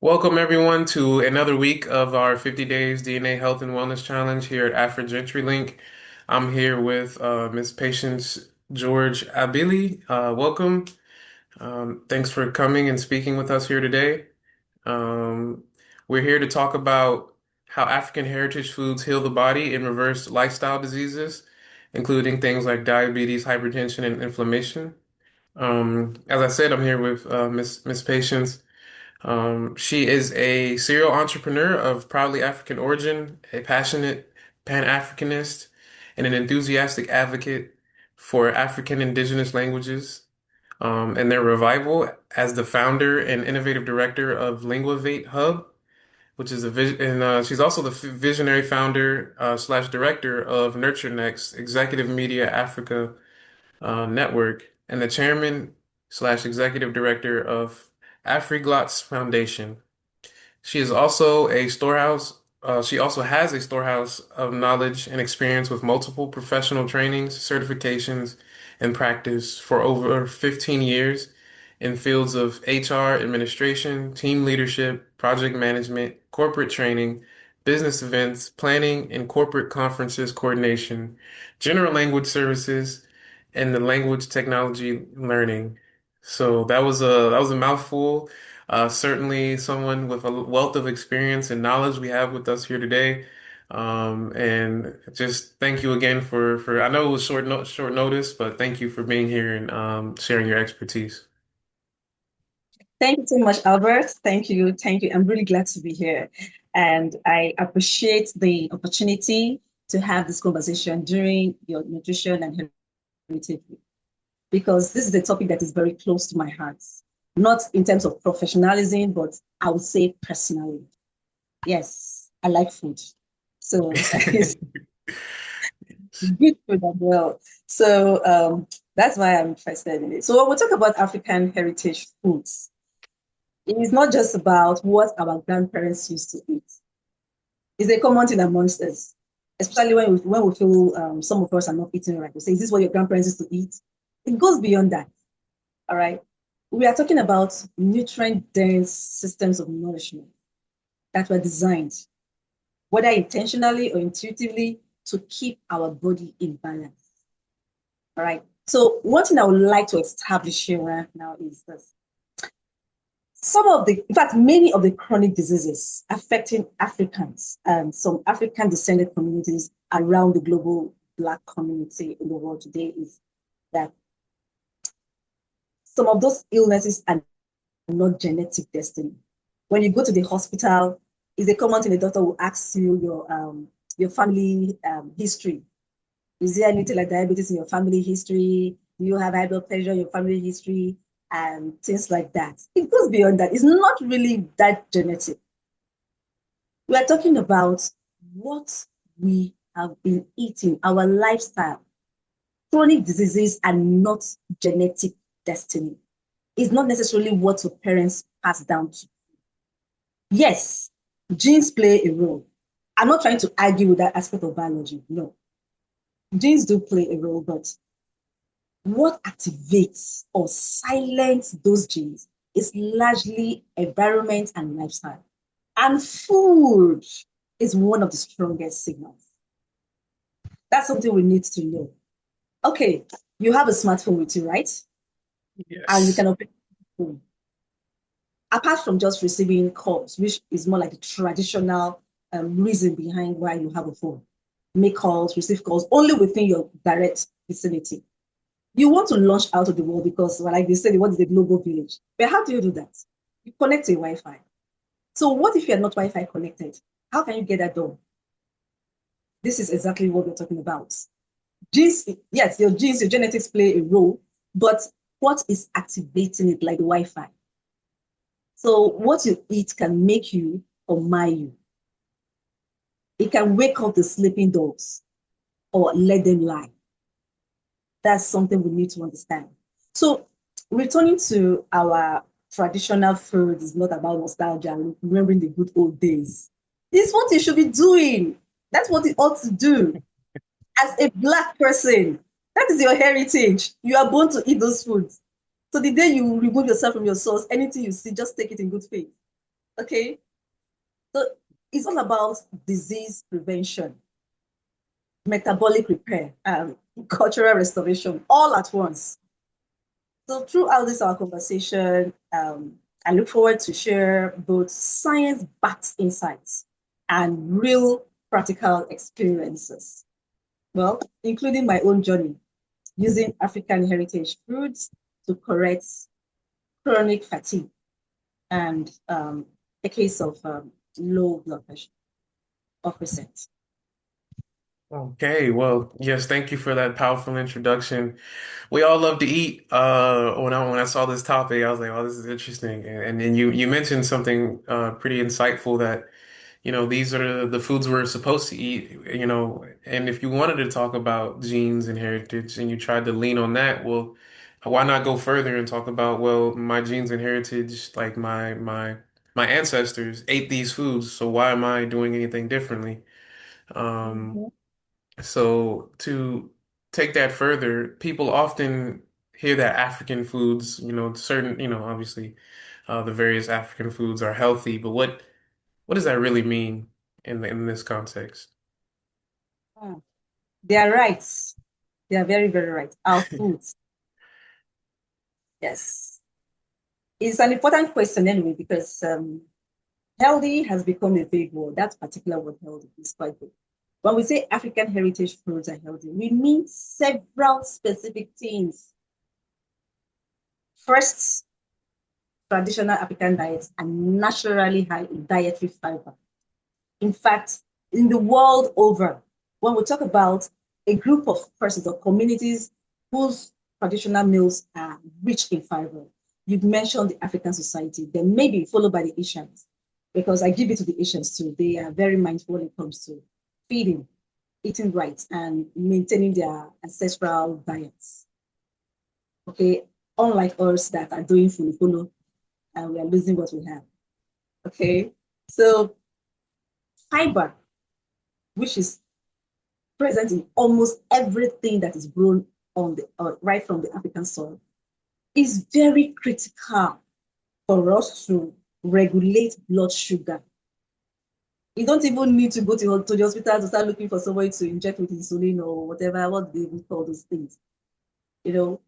Welcome everyone to another week of our 50 Days DNA Health and Wellness Challenge here at AfriGentry Link. I'm here with Ms. Patience George Abili. Welcome. Thanks for coming and speaking with us here today. Um, we're here to talk about how African heritage foods heal the body and reverse lifestyle diseases, including things like diabetes, hypertension, and inflammation. As I said, I'm here with Miss Patience. She is a serial entrepreneur of proudly African origin, a passionate Pan-Africanist, and an enthusiastic advocate for African indigenous languages, and their revival as the founder and innovative director of Linguavate Hub, which is a vision, and she's also the visionary founder slash director of Nurture Next Executive Media Africa Network, and the chairman slash executive director of AfriGlots Foundation. She is also a storehouse. She also has a storehouse of knowledge and experience with multiple professional trainings, certifications, and practice for over 15 years in fields of HR, administration, team leadership, project management, corporate training, business events, planning, and corporate conferences coordination, general language services, and the language technology learning. So that was a mouthful. Certainly someone with a wealth of experience and knowledge we have with us here today. And just thank you again for I know it was short notice, but thank you for being here and sharing your expertise. Thank you so much, Albert. Thank you. Thank you. I'm really glad to be here. And I appreciate the opportunity to have this conversation during your nutrition and heritage week, because this is a topic that is very close to my heart, not in terms of professionalism, but I would say personally. Yes, I like food. So it's good food as well. So that's why I'm interested in it. So when we talk about African heritage foods, it is not just about what our grandparents used to eat. It's a common thing amongst us, especially when we feel some of us are not eating right. We say, is this what your grandparents used to eat? It goes beyond that. All right. We are talking about nutrient-dense systems of nourishment that were designed, whether intentionally or intuitively, to keep our body in balance. All right. So one thing I would like to establish here right now is this. In fact, many of the chronic diseases affecting Africans and some African descended communities around the global Black community in the world today is that some of those illnesses are not genetic destiny. When you go to the hospital, is a common thing the doctor will ask you your family history. Is there anything like diabetes in your family history? Do you have high blood pressure in your family history? And things like that. It goes beyond that. It's not really that genetic. We are talking about what we have been eating, our lifestyle. Chronic diseases are not genetic destiny. It's not necessarily what your parents pass down to. Yes, genes play a role. I'm not trying to argue with that aspect of biology. No, genes do play a role, but what activates or silences those genes is largely environment and lifestyle. And food is one of the strongest signals. That's something we need to know. Okay, you have a smartphone with you, right? And you Yes. can open the phone. Apart from just receiving calls, which is more like the traditional reason behind why you have a phone. Make calls, receive calls only within your direct vicinity. You want to launch out of the world because, well, like they said, what is the global village? But how do you do that? You connect to your Wi-Fi. So what if you're not Wi-Fi connected? How can you get that done? This is exactly what we're talking about. Genes, yes, your genes, your genetics play a role, but what is activating it like Wi-Fi? So what you eat can make you or mar you. It can wake up the sleeping dogs or let them lie. That's something we need to understand. So returning to our traditional food is not about nostalgia and remembering the good old days. It's what you should be doing. That's what you ought to do. As a Black person, that is your heritage. You are born to eat those foods. So the day you remove yourself from your source, anything you see, just take it in good faith. Okay, so it's all about disease prevention, metabolic repair, and cultural restoration all at once. So throughout this our conversation, I look forward to share both science-backed insights and real practical experiences. Well, including my own journey using African heritage foods to correct chronic fatigue and a case of low blood pressure of recent. Okay, well, yes, thank you for that powerful introduction. We all love to eat. When I saw this topic, I was like, "Oh, this is interesting." And then you mentioned something pretty insightful that these are the foods we're supposed to eat. And if you wanted to talk about genes and heritage, and you tried to lean on that, well, why not go further and talk about, well, my genes and heritage, like my ancestors ate these foods, so why am I doing anything differently? Um, Mhm. so to take that further, people often hear that African foods, certain, obviously, the various African foods are healthy, but what does that really mean in this context? Mm. They are right. They are very, very right. Our foods, yes. It's an important question anyway, because healthy has become a big word. That particular word healthy is quite big. When we say African heritage foods are healthy, we mean several specific things. First, traditional African diets are naturally high in dietary fiber. In fact, in the world over, when we talk about a group of persons or communities whose traditional meals are rich in fiber, you've mentioned the African society, then maybe followed by the Asians, because I give it to the Asians too. They are very mindful when it comes to feeding, eating right, and maintaining their ancestral diets. Okay, unlike us that are doing fully follow and we are losing what we have. Okay, so fiber, which is present in almost everything that is grown on the right from the African soil, is very critical for us to regulate blood sugar. You don't even need to go to the hospital to start looking for somebody to inject with insulin or whatever, what they even call those things. You know,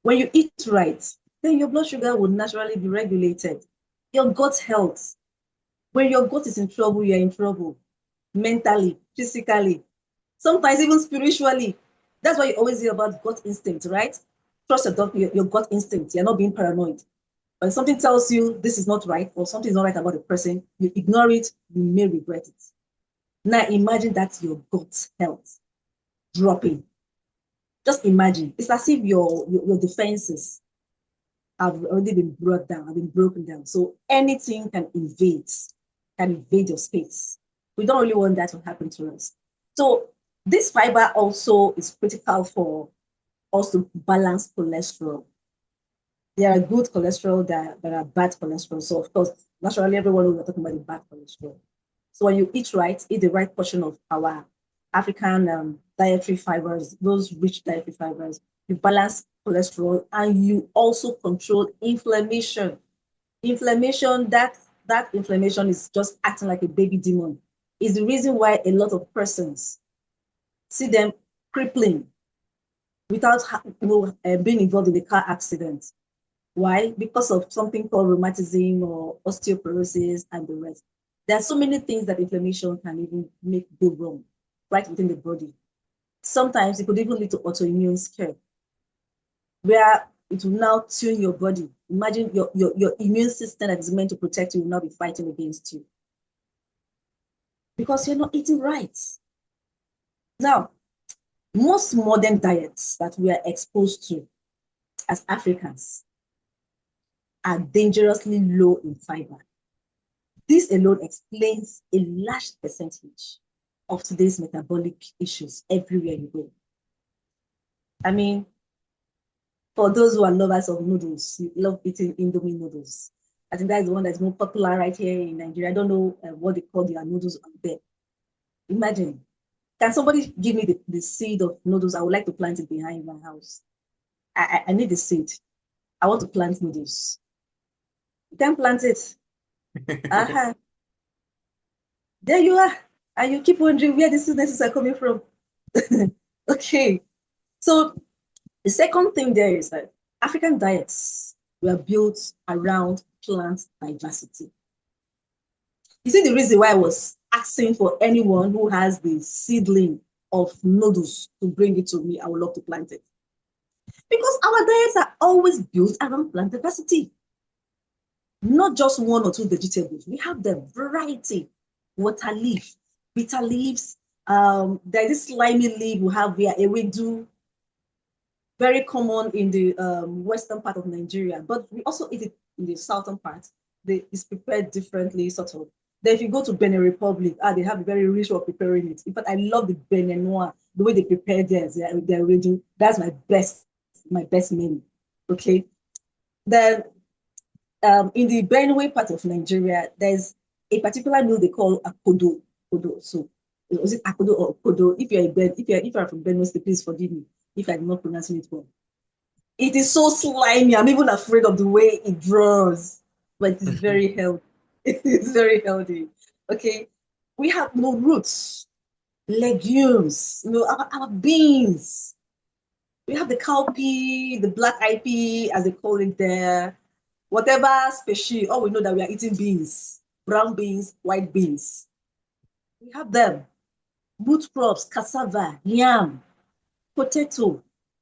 when you eat right, then your blood sugar will naturally be regulated. Your gut health, when your gut is in trouble, you're in trouble mentally, physically, sometimes even spiritually. That's why you always hear about gut instinct, right? Trust your gut instinct. You're not being paranoid. When something tells you this is not right or something is not right about the person, you ignore it, you may regret it. Now imagine that's your gut health dropping. Just imagine. It's as if your defenses have already been brought down, have been broken down. So anything can invade your space. We don't really want that to happen to us. So this fiber also is critical for us to balance cholesterol. There are good cholesterol, there are bad cholesterol. So of course, naturally everyone we're talking about the bad cholesterol. So when you eat right, eat the right portion of our African dietary fibers, those rich dietary fibers, you balance cholesterol and you also control inflammation. Inflammation, that inflammation is just acting like a baby demon. Is the reason why a lot of persons see them crippling without being involved in a car accident. Why? Because of something called rheumatism or osteoporosis and the rest. There are so many things that inflammation can even make go wrong right within the body. Sometimes it could even lead to autoimmune scare, where it will now tune your body. Imagine your immune system that is meant to protect you will not be fighting against you because you're not eating right. Now, most modern diets that we are exposed to as Africans are dangerously low in fiber. This alone explains a large percentage of today's metabolic issues everywhere you go. I mean, for those who are lovers of noodles, you love eating Indomie noodles. I think that's the one that's more popular right here in Nigeria. I don't know what they call their noodles out there. Imagine, can somebody give me the seed of noodles? I would like to plant it behind my house. I need the seed. I want to plant noodles. You can plant it. Aha, there you are. And you keep wondering where the students are coming from. Okay. So the second thing there is that African diets were built around plant diversity. You see the reason why I was asking for anyone who has the seedling of noodles to bring it to me, I would love to plant it. Because our diets are always built around plant diversity, not just one or two vegetables. We have the variety, water leaf, bitter leaves. There's this slimy leaf we have here, ewedu, very common in the western part of Nigeria, but we also eat it in the southern part. It's prepared differently, sort of. Then if you go to Benin Republic, they have a very rich way of preparing it. In fact, I love the Benin Noir, the way they prepare theirs, their region. That's my best menu. Okay. Then in the Benue part of Nigeria, there's a particular meal they call akodo. Akodo. So is it akodo or akodo? If you're from Benue State, please forgive me if I'm not pronouncing it well. It is so slimy. I'm even afraid of the way it draws, but it's very healthy. It is very healthy. Okay. We have no roots, legumes, our beans. We have the cowpea, the black eyed pea, as they call it there. Whatever species, all we know that we are eating beans, brown beans, white beans. We have them. Root crops, cassava, yam, potato,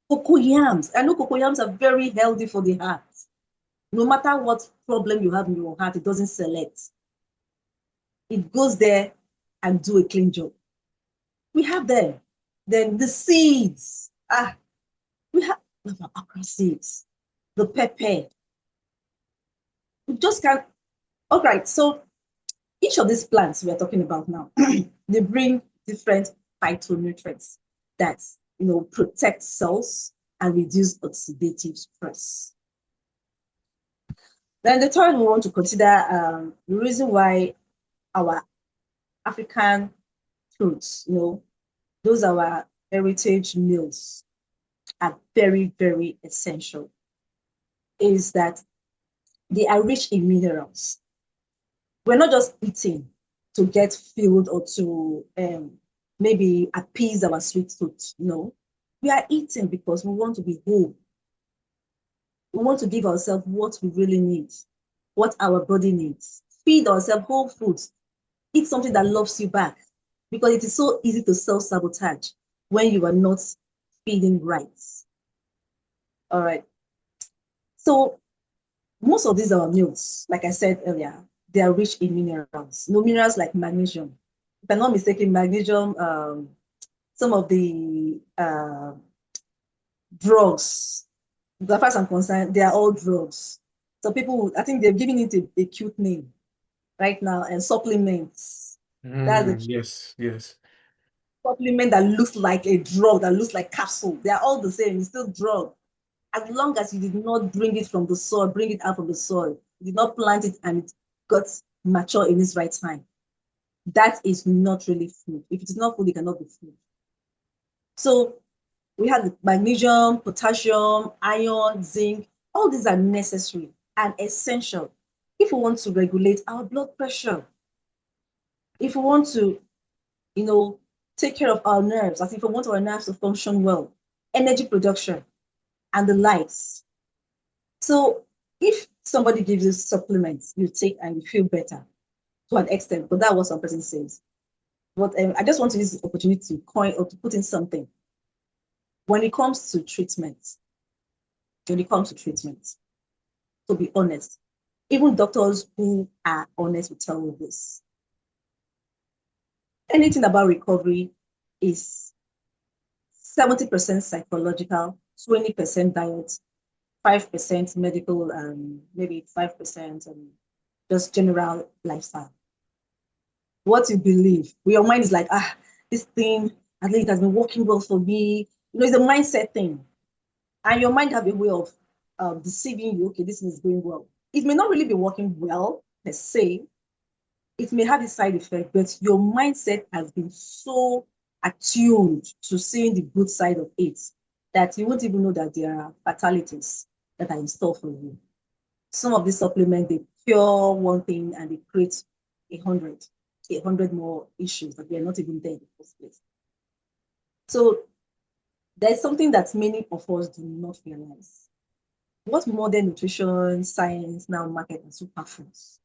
cocoyams. I know cocoyams are very healthy for the heart. No matter what problem you have in your heart, it doesn't select. It goes there and do a clean job. We have them. Then the seeds. We have the okra seeds, the pepper. We just can't. All right. So each of these plants we are talking about now, they bring different phytonutrients that protect cells and reduce oxidative stress. Then the third we want to consider the reason why our African fruits, those are our heritage meals are very, very essential, is that they are rich in minerals. We're not just eating to get filled or to maybe appease our sweet tooth. No, we are eating because we want to be whole. We want to give ourselves what we really need, what our body needs. Feed ourselves whole foods. Eat something that loves you back, because it is so easy to self-sabotage when you are not feeding right. All right. So most of these are meals, like I said earlier, they are rich in minerals. Minerals like magnesium. If I'm not mistaken, magnesium, some of the drugs, as far as I'm concerned, they are all drugs. So people, I think they're giving it a cute name right now, and supplements. That's a Yes, yes. supplement that looks like a drug, that looks like capsule. They are all the same. It's still drug. As long as you did not bring it from the soil, bring it out from the soil, you did not plant it and it got mature in its right time. That is not really food. If it is not food, it cannot be food. So we have the magnesium, potassium, iron, zinc. All these are necessary and essential if we want to regulate our blood pressure, if we want to, you know, take care of our nerves, as if we want our nerves to function well, energy production, and the likes. So if somebody gives you supplements, you take and you feel better to an extent, but that's what some person says. But I just want to use the opportunity to coin or to put in something. When it comes to treatment, when it comes to treatment, to be honest, even doctors who are honest will tell you this. Anything about recovery is 70% psychological, 20% diet, 5% medical, maybe 5% just general lifestyle. What you believe, your mind is like, this thing, at least it has been working well for me. It's a mindset thing. And your mind have a way of deceiving you, okay, this is going well. It may not really be working well per se. It may have a side effect, but your mindset has been so attuned to seeing the good side of it that you won't even know that there are fatalities that are in store for you. Some of these supplements, they cure one thing and they create a hundred, a hundred more issues that we are not even there in the first place. So there's something that many of us do not realize. What modern nutrition science now market as superfoods.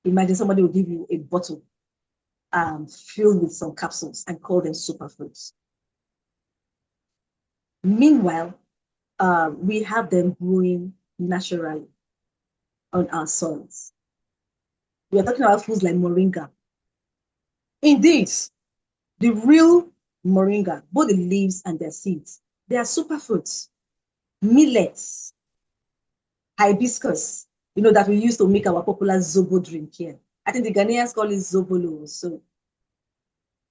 Imagine somebody will give you a bottle filled with some capsules and call them superfoods. Meanwhile, we have them growing naturally on our soils. We are talking about foods like moringa. Indeed, the real moringa, both the leaves and their seeds, they are superfoods. Millets, hibiscus, that we use to make our popular zobo drink here. I think the Ghanaians call it zobolo. So,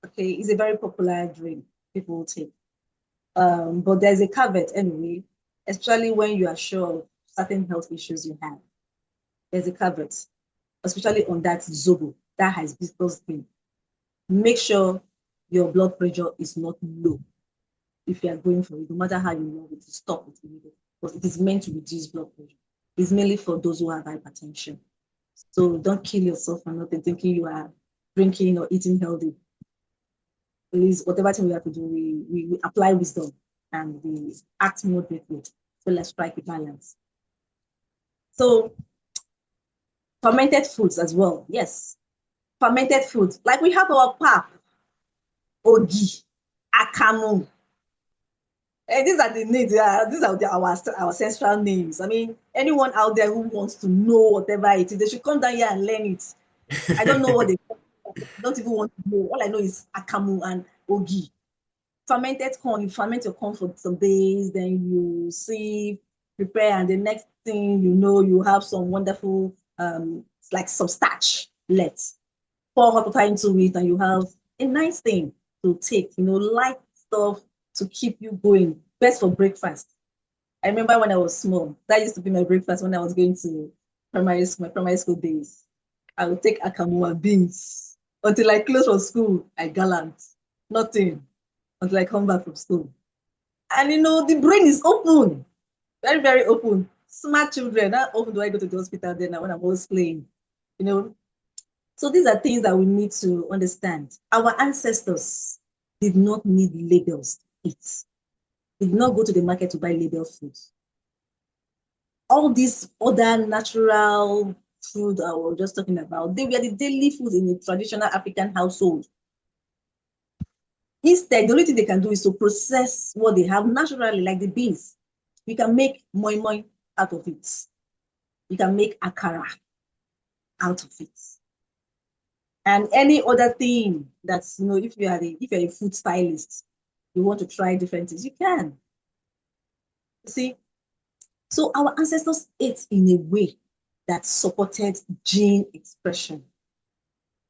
okay, it's a very popular drink people take. But there's a caveat anyway, especially when you are sure of certain health issues you have. There's a caveat, especially on that zobo, that hibiscus thing. Make sure your blood pressure is not low if you are going for it, no matter how you know it, stop it immediately. Because it is meant to reduce blood pressure. It's mainly for those who have hypertension. So don't kill yourself for nothing, thinking you are drinking or eating healthy. Please, whatever thing we have to do, we apply wisdom and we act moderately. So let's strike a balance. So fermented foods as well. Yes, fermented foods. Like we have our pap, ogi, akamu. These are the names. These are our ancestral names. I mean, anyone out there who wants to know whatever it is, they should come down here and learn it. I don't know what they don't even want to know. All I know is akamu and ogi. Fermented corn, you ferment your corn for some days, then you sieve, prepare, and the next thing you know, you have some wonderful, like some starch left. Pour hot water into it, and you have a nice thing to take, light stuff to keep you going. Best for breakfast. I remember when I was small, that used to be my breakfast when I was going to my primary school days. I would take akamu and beans until I close from school. I gallant, nothing until I come back from school. And the brain is open, very, very open. Smart children. How often do I go to the hospital then when I'm always playing? You know. So these are things that we need to understand. Our ancestors did not need labels to eat. They did not go to the market to buy labeled food. All these other natural food I was just talking about, they were the daily food in a traditional African household. Instead, the only thing they can do is to process what they have naturally, like the beans. You can make moi moi out of it. You can make akara out of it. And any other thing that's, if you're a food stylist, you want to try different things, you can. See, so our ancestors ate in a way that supported gene expression,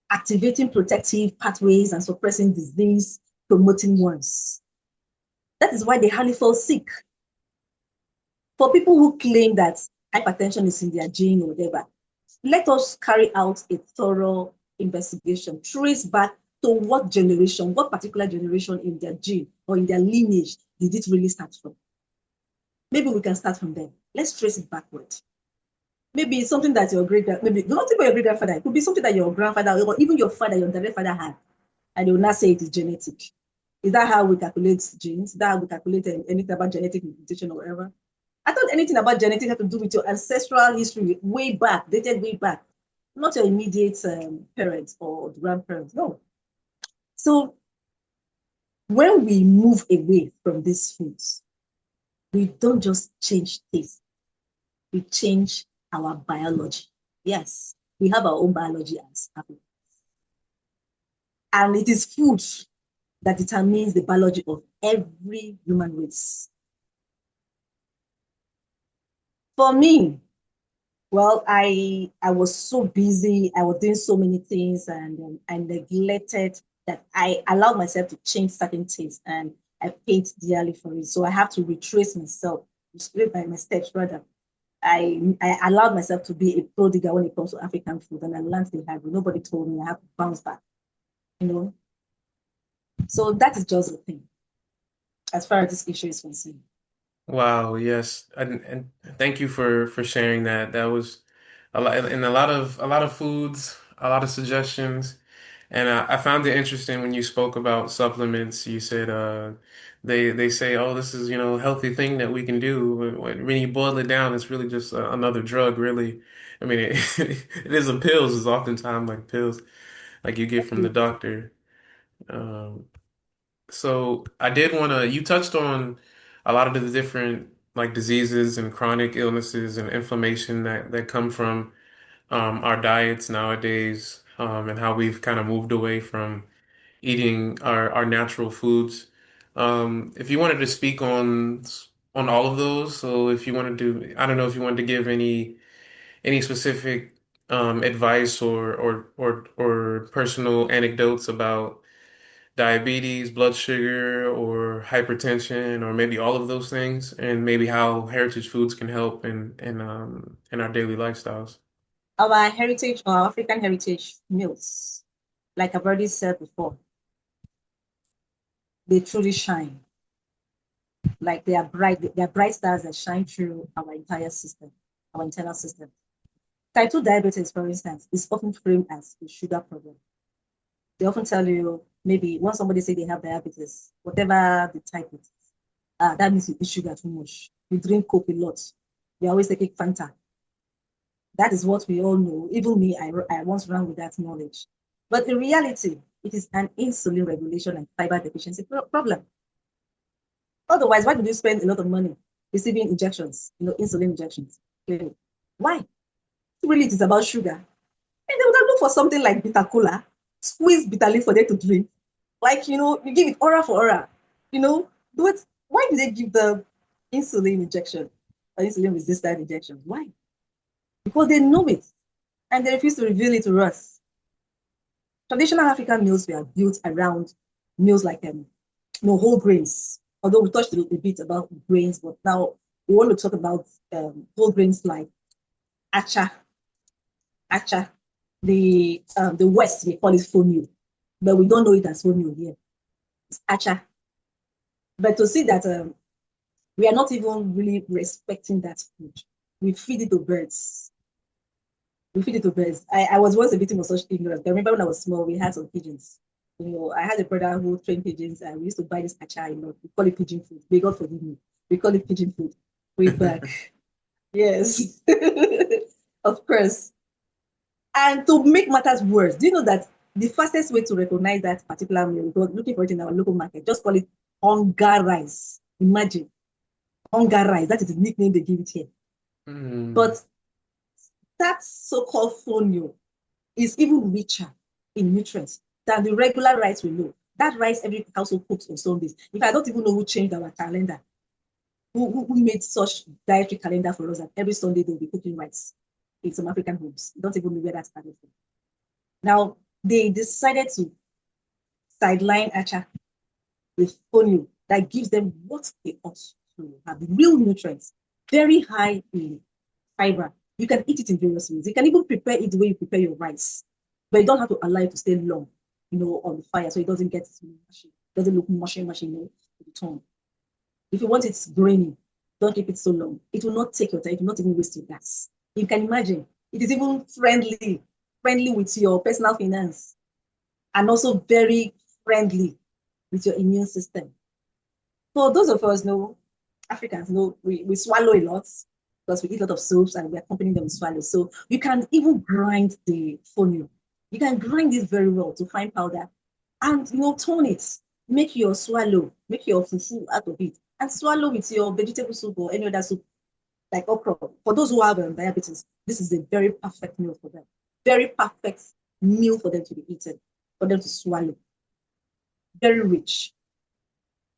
activating protective pathways and suppressing disease, promoting ones. That is why they hardly fall sick. For people who claim that hypertension is in their gene or whatever, let us carry out a thorough investigation, trace back to what particular generation in their gene or in their lineage did it really start from. Maybe we can start from there. Let's trace it backward. Maybe it's something that your maybe not even your great grandfather, it could be something that your grandfather or even your father, your direct father had, and they will not say it is genetic. Is that how we calculate genes? Is that how we calculate anything about genetic mutation or whatever? I thought anything about genetics had to do with your ancestral history way back, dated way back, not your immediate parents or grandparents. No. So when we move away from these foods, we don't just change taste, we change our biology. Yes, we have our own biology as Africans. And it is food that determines the biology of every human race. For me, well, I was so busy. I was doing so many things, and I neglected that. I allowed myself to change certain things, and I paid dearly for it. So I have to retrace myself, retrace my steps rather. I allowed myself to be a prodigal when it comes to African food, and I learned the hard way. Nobody told me I have to bounce back, you know. So that is just the thing as far as this issue is concerned. Wow, yes. And thank you for sharing that. That was a lot and a lot of foods, a lot of suggestions. And I found it interesting when you spoke about supplements. You said they say, oh, this is, a healthy thing that we can do. When you boil it down, it's really just another drug, really. I mean, it is a pills. It's oftentimes like pills like you get from the doctor. Um, so I did want to, you touched on a lot of the different like diseases and chronic illnesses and inflammation that come from our diets nowadays, and how we've kind of moved away from eating our natural foods. If you wanted to speak on all of those, so if you wanted to, I don't know if you wanted to give any specific advice or personal anecdotes about diabetes, blood sugar, or hypertension, or maybe all of those things, and maybe how heritage foods can help in our daily lifestyles. Our heritage or African heritage meals, like I've already said before, they truly shine. Like they are bright stars that shine through our entire system, our internal system. Type 2 diabetes, for instance, is often framed as a sugar problem. They often tell you, maybe when somebody say they have diabetes, whatever the type it is, that means you eat sugar too much. You drink Coke a lot. You always taking Fanta. That is what we all know. Even me, I once ran with that knowledge. But in reality, it is an insulin regulation and fiber deficiency problem. Otherwise, why do you spend a lot of money receiving injections, insulin injections? Why? Really, it is about sugar. And they would have looked for something like bitter cola, squeeze bitter leaf for them to drink. Like, you give it aura for aura. But why do they give the insulin injection or insulin resistant injection? Why? Because they know it and they refuse to reveal it to us. Traditional African meals were built around meals like whole grains. Although we touched a bit about grains, but now we want to talk about whole grains like acha, acha. The West we call it fonio, but we don't know it as fonio here. It's acha. But to see that we are not even really respecting that food, we feed it to birds. We feed it to birds. I was once a victim of such ignorance. I remember when I was small, we had some pigeons. I had a brother who trained pigeons, and we used to buy this acha a lot. We call it pigeon food. May God forgive me. We call it pigeon food. Way back. Yes. Of course. And to make matters worse, do you know that the fastest way to recognize that particular meal, because looking for it in our local market, just call it hunger rice. Imagine hunger rice. That is the nickname they give it here. Mm. But that so-called fonio is even richer in nutrients than the regular rice we know. That rice every household cooks on Sundays. If I don't even know who changed our calendar, who made such dietary calendar for us that every Sunday they'll be cooking rice in some African homes. You don't even know where that started from. Now, they decided to sideline Acha with fonio that gives them what they ought to have, real nutrients, very high in fiber. You can eat it in various ways. You can even prepare it the way you prepare your rice, but you don't have to allow it to stay long, on the fire so it doesn't get mushy, doesn't look mushy, to the tongue. If you want it grainy, don't keep it so long. It will not take your time. It will not even waste your gas. You can imagine. It is even friendly with your personal finance, and also very friendly with your immune system. So those of us know, Africans know, we swallow a lot because we eat a lot of soups and we accompany them with swallow. So you can even grind the fonio. You can grind it very well to fine powder and tone it. Make your swallow, make your fufu out of it, and swallow with your vegetable soup or any other soup like okra. For those who have diabetes, this is a very perfect meal for them. Very perfect meal for them to be eaten, for them to swallow. Very rich.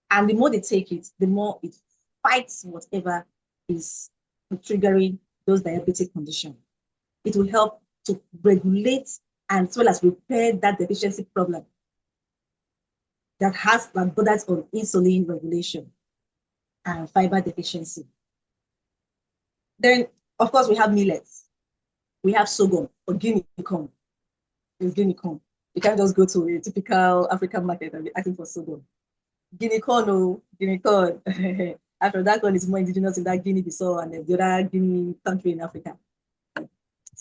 And the more they take it, the more it fights whatever is triggering those diabetic conditions. It will help to regulate and as well as repair that deficiency problem that borders on insulin regulation and fiber deficiency. Then, of course, we have millets. We have sorghum or guinea corn. It's guinea corn. You can't just go to a typical African market and be asking for sorghum. Guinea corn, oh, Guinea corn. After that corn is more indigenous in that Guinea-Bissau and the other Guinea country in Africa.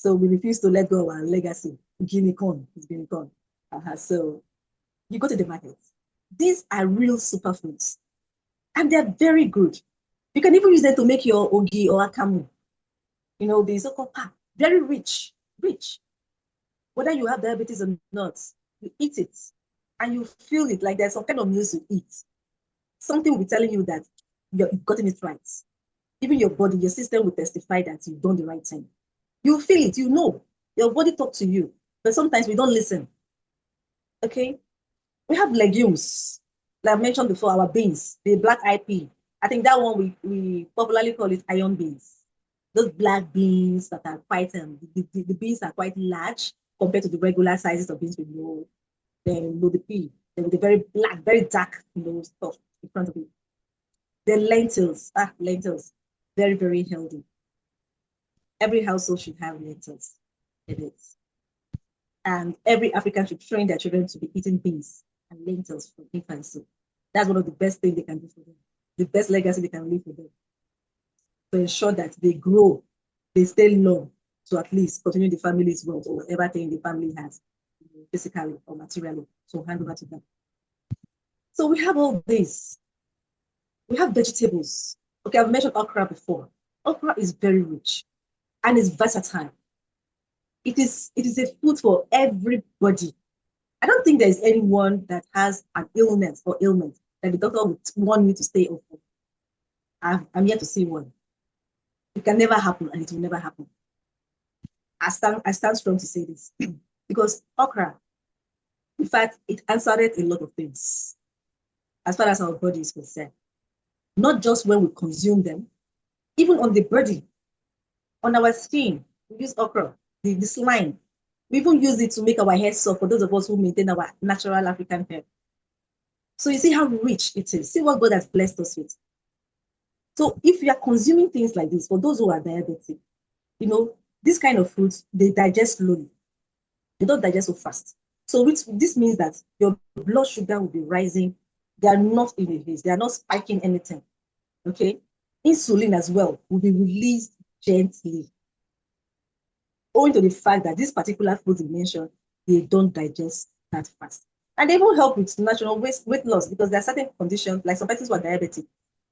So we refuse to let go of our legacy. Guinea corn is guinea corn. So you go to the market. These are real superfoods, and they're very good. You can even use them to make your ogi or akamu. You know, the so-called pap, very rich, rich. Whether you have diabetes or not, you eat it and you feel it like there's some kind of news you eat. Something will be telling you that you've gotten it right. Even your body, your system will testify that you've done the right thing. You feel it, you know. Your body talks to you, but sometimes we don't listen. Okay? We have legumes. Like I mentioned before, our beans, the black eyed pea. I think that one we popularly call it iron beans. Those black beans that are quite the beans are quite large compared to the regular sizes of beans we know. Then know the pea, then with the very black, very dark, stuff in front of it. Then lentils, very very healthy. Every household should have lentils in it, and every African should train their children to be eating beans and lentils from infancy. That's one of the best things they can do for them. The best legacy they can leave for them to ensure that they grow, they stay long, to at least continue the family's wealth or whatever thing the family has, physically or materially, to hand over to them. So we have all this. We have vegetables. Okay, I've mentioned okra before. Okra is very rich and is versatile. It is a food for everybody. I don't think there is anyone that has an illness or ailment that the doctor would want me to stay off of. I'm yet to see one. It can never happen and it will never happen. I stand strong to say this because okra, in fact, it answered a lot of things as far as our body is concerned. Not just when we consume them, even on the body, on our skin, we use okra, the slime. We even use it to make our hair soft for those of us who maintain our natural African hair. So you see how rich it is. See what God has blessed us with. So if you are consuming things like this, for those who are diabetic, this kind of foods, they digest slowly. They don't digest so fast. So this means that your blood sugar will be rising. They are not in a haze. They are not spiking anything. Okay? Insulin as well will be released gently, owing to the fact that this particular food you mentioned, they don't digest that fast. And they will help with natural weight loss because there are certain conditions, like some persons who are diabetic,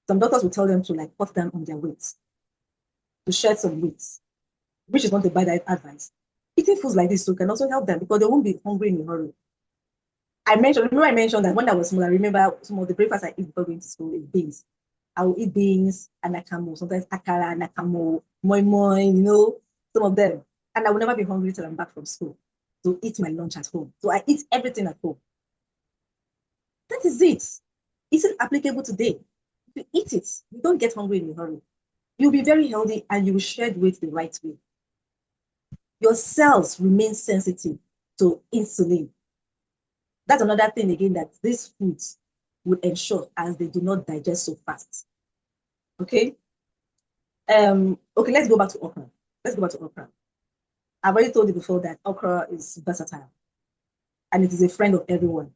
some doctors will tell them to like cut down on their weight, to shed some weight, which is not a bad advice. Eating foods like this so can also help them because they won't be hungry in a hurry. I mentioned that when I was small, I remember some of the breakfast I eat before going to school is beans. I will eat beans and nakamo, sometimes akara, nakamo, moi moi, some of them. And I will never be hungry till I'm back from school to eat my lunch at home. So I eat everything at home. That is it. Is it applicable today? If you eat it, you don't get hungry in a hurry. You'll be very healthy and you will shed weight the right way. Your cells remain sensitive to insulin. That's another thing again that these foods would ensure as they do not digest so fast. Okay. Okay, let's go back to okra. I've already told you before that okra is versatile and it is a friend of everyone,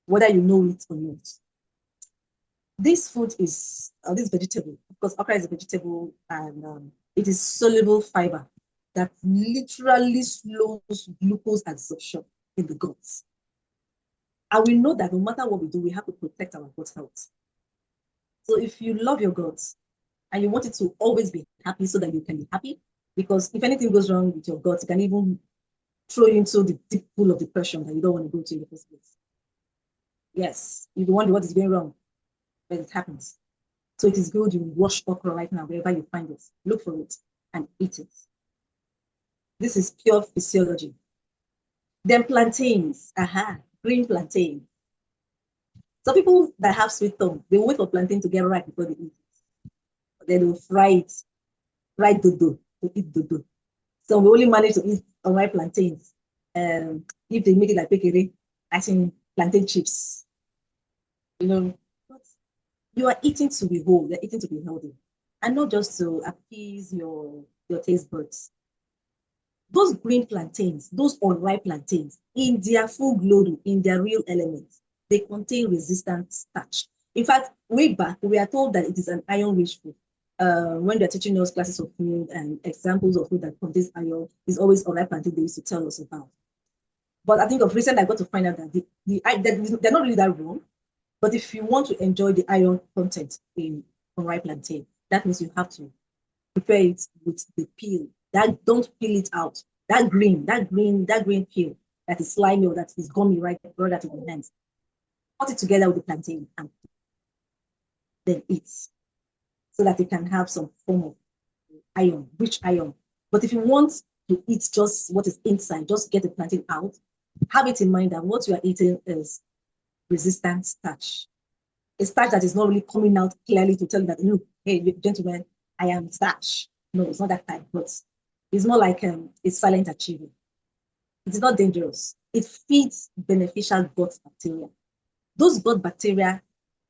whether you know it or not. This food is this vegetable, because okra is a vegetable and it is soluble fiber that literally slows glucose absorption in the guts. And we know that no matter what we do, we have to protect our gut health. So if you love your guts and you want it to always be happy so that you can be happy, because if anything goes wrong with your gut, it can even throw you into the deep pool of depression that you don't want to go to in the first place. Yes, you wonder what is going wrong, but it happens. So it is good you wash okra right now, wherever you find it. Look for it and eat it. This is pure physiology. Then plantains, green plantain. So people that have sweet tongue, they wait for plantain to get ripe before they eat it. Then they'll fry it, fried dodo, to eat dodo. So we only manage to eat unripe plantains. If they make it like pekere, I think plantain chips. But you are eating to be whole, you're eating to be healthy, and not just to appease your taste buds. Those green plantains, those unripe plantains, in their full glory, in their real elements, they contain resistant starch. In fact, way back, we are told that it is an iron-rich food. when they're teaching us classes of food and examples of food that contains iron, is always on that plantain they used to tell us about. But I think of recent, I got to find out that they're not really that wrong. But if you want to enjoy the iron content in unripe plantain, that means you have to prepare it with the peel. That don't peel it out. That green peel that is slimy or that is gummy, right? Brought that in your hands. Put it together with the plantain and then eat so that it can have some form of iron, rich iron. But if you want to eat just what is inside, just get the plantain out, have it in mind that what you are eating is resistant starch. A starch that is not really coming out clearly to tell you that, look, hey, gentlemen, I am starch. No, it's not that type, but it's more like a silent achiever. It's not dangerous. It feeds beneficial gut bacteria. Those gut bacteria,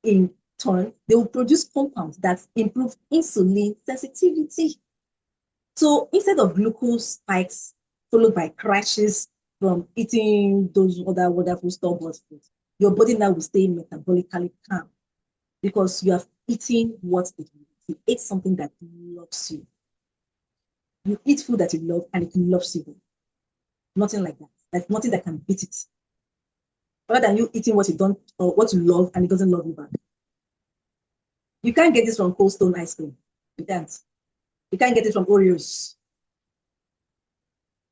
in turn, they will produce compounds that improve insulin sensitivity. So instead of glucose spikes followed by crashes from eating those other wonderful store-bought foods, your body now will stay metabolically calm because you have eaten what it loves. You ate something that loves you. You eat food that you love and it loves you. Nothing like that. Like nothing that can beat it. Rather than you eating what you don't or what you love and it doesn't love you back. You can't get this from Cold Stone ice cream. You can't. You can't get it from Oreos.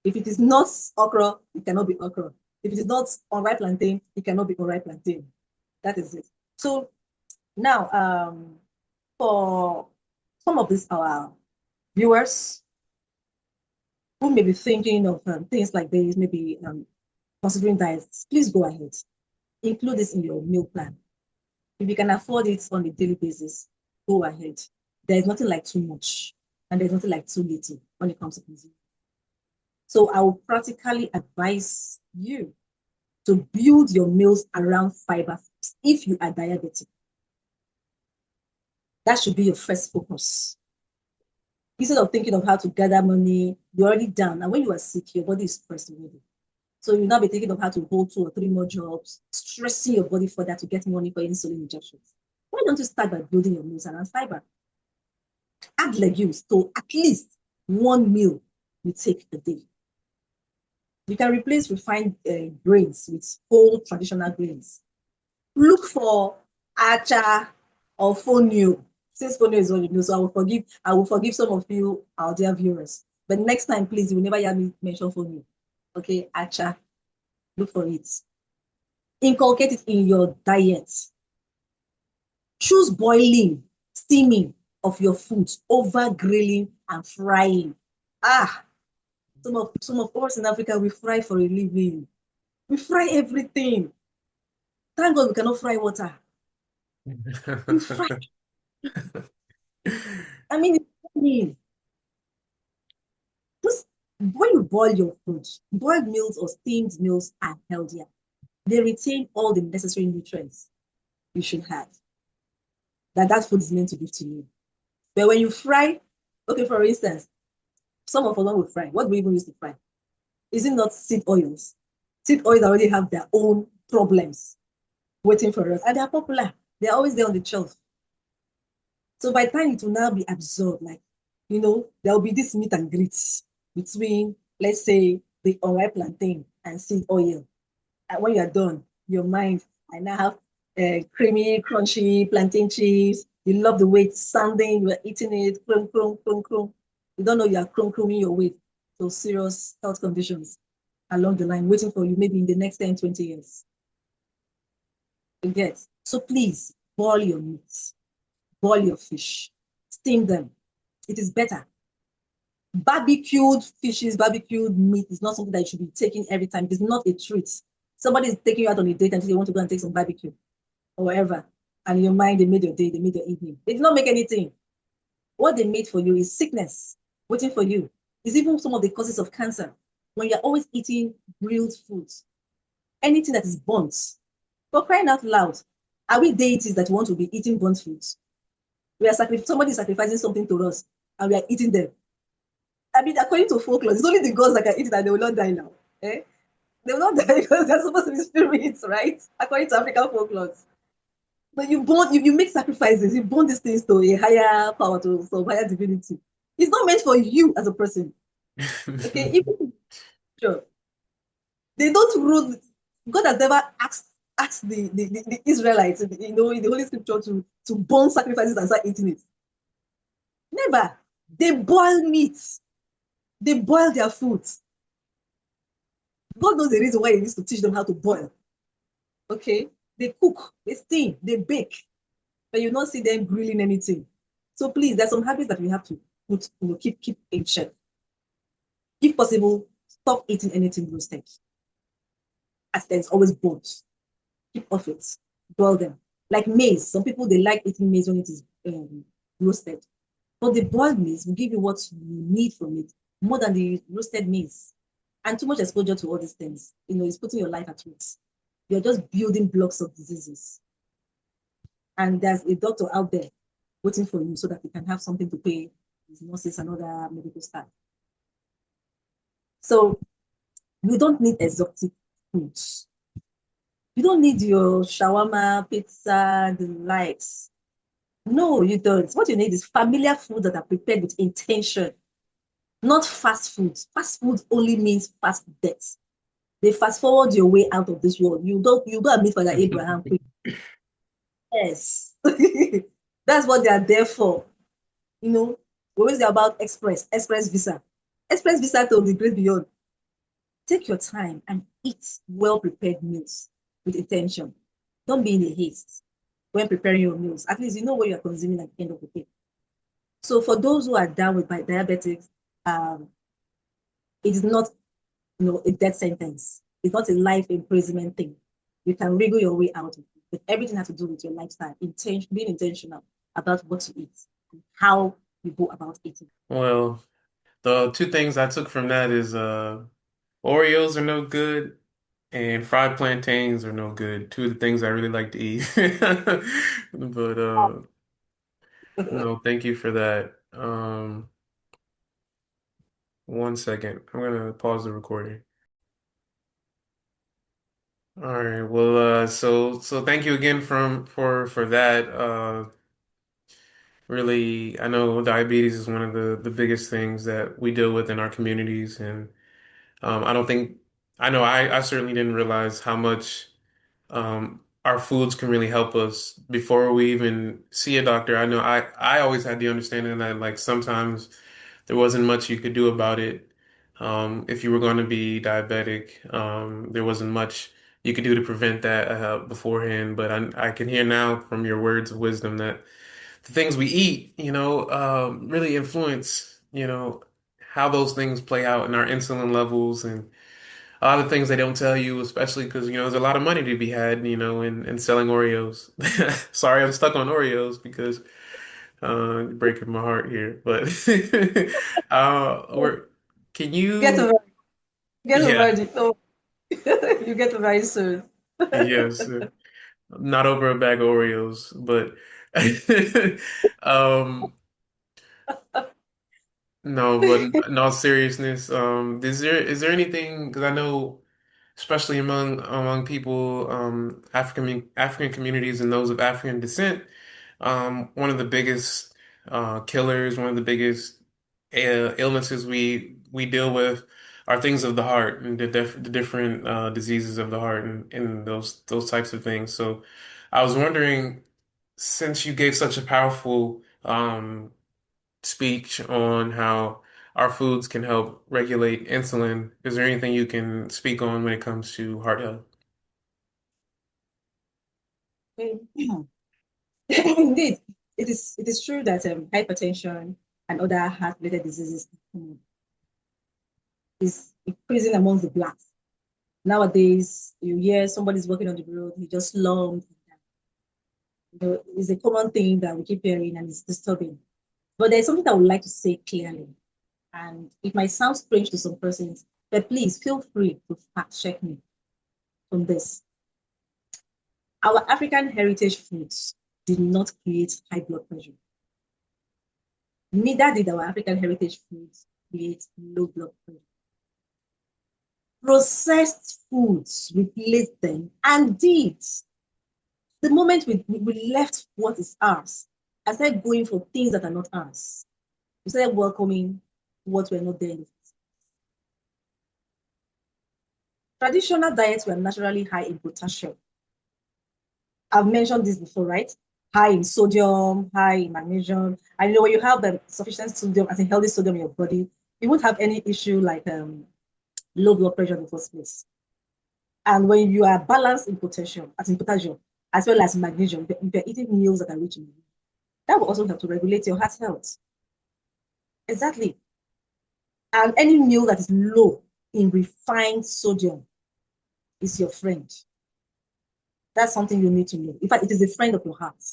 If it is not okra, it cannot be okra. If it is not unripe plantain, it cannot be unripe plantain. That is it. So now, for some of these our viewers who may be thinking of things like this, maybe considering diets, please go ahead. Include this in your meal plan. If you can afford it on a daily basis, go ahead. There is nothing like too much, and there's nothing like too little when it comes to cuisine. So I will practically advise you to build your meals around fiber if you are diabetic. That should be your first focus. Instead of thinking of how to gather money, you're already down. And when you are sick, your body is stressed already. So you'll now be thinking of how to hold 2 or 3 more jobs, stressing your body for that to get money for insulin injections. Why don't you start by building your meals around fiber? Add legumes to at least one meal you take a day. You can replace refined grains with whole traditional grains. Look for acha or fonio. Since fonio is what you know, so I will forgive some of you, our dear viewers. But next time, please, you will never hear me mention fonio. Okay, acha. Look for it. Inculcate it in your diet. Choose boiling, steaming of your food over grilling and frying. Ah, some of us in Africa, we fry for a living. We fry everything. Thank God we cannot fry water. We fry. I mean, just when you boil your food, boiled meals or steamed meals are healthier. They retain all the necessary nutrients you should have that food is meant to give to you. But when you fry, okay, for instance, some of us will fry. What do we even use to fry? Is it not seed oils? Seed oils already have their own problems waiting for us, and they're popular. They're always there on the shelf. So by the time it will now be absorbed, like, there will be this meet and greet between, let's say, the unripe plantain and seed oil. And when you're done, your mind, I now have creamy, crunchy plantain chips. You love the way it's sounding. You're eating it, crum, crum, crum, crum. You don't know you're crum, crumbing your way to serious health conditions along the line, waiting for you maybe in the next 10, 20 years. You get. So please, boil your meat, boil your fish, steam them. It is better. Barbecued fishes, barbecued meat is not something that you should be taking every time. It is not a treat. Somebody is taking you out on a date and they want to go and take some barbecue or whatever. And in your mind, they made your day, they made your evening. They did not make anything. What they made for you is sickness waiting for you. It's even some of the causes of cancer. When you're always eating grilled foods, anything that is burnt, for crying out loud, are we deities that want to be eating burnt foods? Somebody is sacrificing something to us and we are eating them. I mean, according to folklore, it's only the gods that can eat it and they will not die now. Eh? They will not die because they're supposed to be spirits, right? According to African folklore. But you make sacrifices, you burn these things to a higher power, to some higher divinity. It's not meant for you as a person. Okay, even sure, they don't rule. God has never asked the Israelites, in the Holy Scripture to burn sacrifices and start eating it. Never. They boil meat. They boil their food. God knows the reason why He needs to teach them how to boil. Okay, they cook, they steam, they bake, but you not see them grilling anything. So please, there's some habits that we have to put, keep in check. If possible, stop eating anything roasted, as there's always bones. Keep off it. Boil them. Like maize. Some people they like eating maize when it is roasted. But the boiled maize will give you what you need from it more than the roasted maize. And too much exposure to all these things, is putting your life at risk. You're just building blocks of diseases. And there's a doctor out there waiting for you so that you can have something to pay his nurses and other medical staff. So you don't need exotic foods. You don't need your shawarma, pizza, the likes. No, you don't. What you need is familiar foods that are prepared with intention, not fast foods. Fast food only means fast death. They fast forward your way out of this world. You go and meet Father Abraham quick. Yes. That's what they are there for. We always about express visa. Express visa to the great beyond. Take your time and eat well prepared meals with intention. Don't be in a haste when preparing your meals. At least you know what you're consuming at the end of the day. So for those who are down with diabetics, it is not a death sentence. It's not a life imprisonment thing. You can wriggle your way out of it. But everything has to do with your lifestyle, being intentional about what you eat and how you go about eating. Well, the two things I took from that is Oreos are no good and fried plantains are no good. Two of the things I really like to eat. But no, thank you for that. 1 second. I'm gonna pause the recording. All right. Well, so thank you again for that. Really, I know diabetes is one of the biggest things that we deal with in our communities, and I don't think I know I certainly didn't realize how much our foods can really help us before we even see a doctor. I know I always had the understanding that like sometimes there wasn't much you could do about it. If you were going to be diabetic, there wasn't much you could do to prevent that beforehand. But I can hear now from your words of wisdom that the things we eat, really influence, how those things play out in our insulin levels and a lot of things they don't tell you, especially because, there's a lot of money to be had, in selling Oreos. Sorry, I'm stuck on Oreos because you're breaking my heart here. But we're can Get you over, get over yeah, it. Oh, you get over it soon. yes. Not over a bag of Oreos, but um no, but in all seriousness, is there anything because I know especially among people, African communities and those of African descent. One of the biggest killers, one of the biggest illnesses we deal with are things of the heart and the different diseases of the heart and those types of things. So I was wondering, since you gave such a powerful speech on how our foods can help regulate insulin. Is there anything you can speak on when it comes to heart health? Indeed, it is true that hypertension and other heart-related diseases is increasing among the blacks. Nowadays, you hear somebody's walking on the road, he just slumped. It's a common thing that we keep hearing and it's disturbing. But there's something I would like to say clearly, and it might sound strange to some persons, but please feel free to fact check me on this. Our African heritage foods did not create high blood pressure. Neither did our African heritage foods create low blood pressure. Processed foods replaced them and did. The moment we left what is ours and started going for things that are not ours, we started welcoming what were not there in the first. Traditional diets were naturally high in potassium. I've mentioned this before, right? High in sodium, high in magnesium. And you know, when you have the sufficient sodium, as a healthy sodium in your body, you won't have any issue like low blood pressure in the first place. And when you are balanced in potassium, as well as magnesium, if you're eating meals that are rich in, that will also help to regulate your heart health. Exactly. And any meal that is low in refined sodium is your friend. That's something you need to know. In fact, it is a friend of your heart.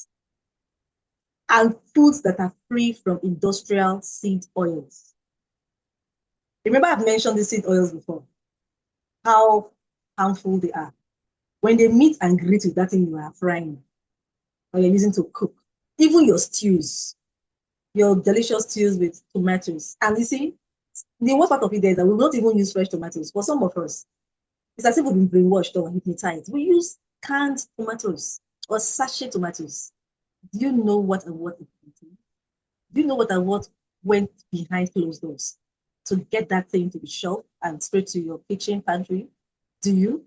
And foods that are free from industrial seed oils. Remember, I've mentioned the seed oils before, how harmful they are. When they meet and greet with that thing you are frying or you're using to cook, even your stews, your delicious stews with tomatoes. And you see, the worst part of it is that we will not even use fresh tomatoes. For some of us, it's as if we've been brainwashed or hypnotized. We use canned tomatoes or sachet tomatoes. Do you know what and what it contains? Do you know what and what went behind closed doors to get that thing to be shelved and straight to your kitchen pantry? Do you?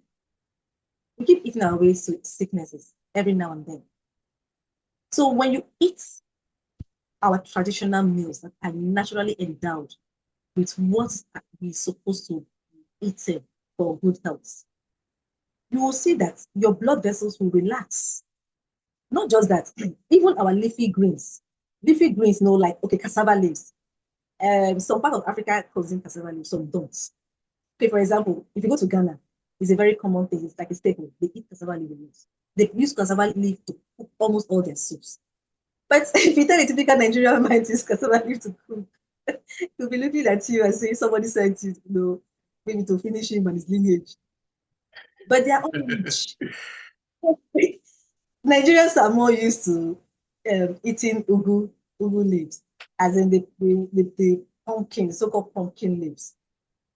We keep eating our way to sicknesses every now and then. So when you eat our traditional meals that are naturally endowed with what we're supposed to eat for good health, you will see that your blood vessels will relax. Not just that, even our leafy greens, know, like, okay, cassava leaves. Some part of Africa consume cassava leaves, some don't. Okay, for example, if you go to Ghana, it's a very common thing. It's like a staple. They eat cassava leaves. They use cassava leaf to cook almost all their soups. But if you tell a typical Nigerian man to use cassava leaf to cook, he'll be looking at you and saying somebody sent you, maybe to finish him and his lineage. But they are all rich. Nigerians are more used to eating ugu leaves, as in the pumpkin, so-called pumpkin leaves,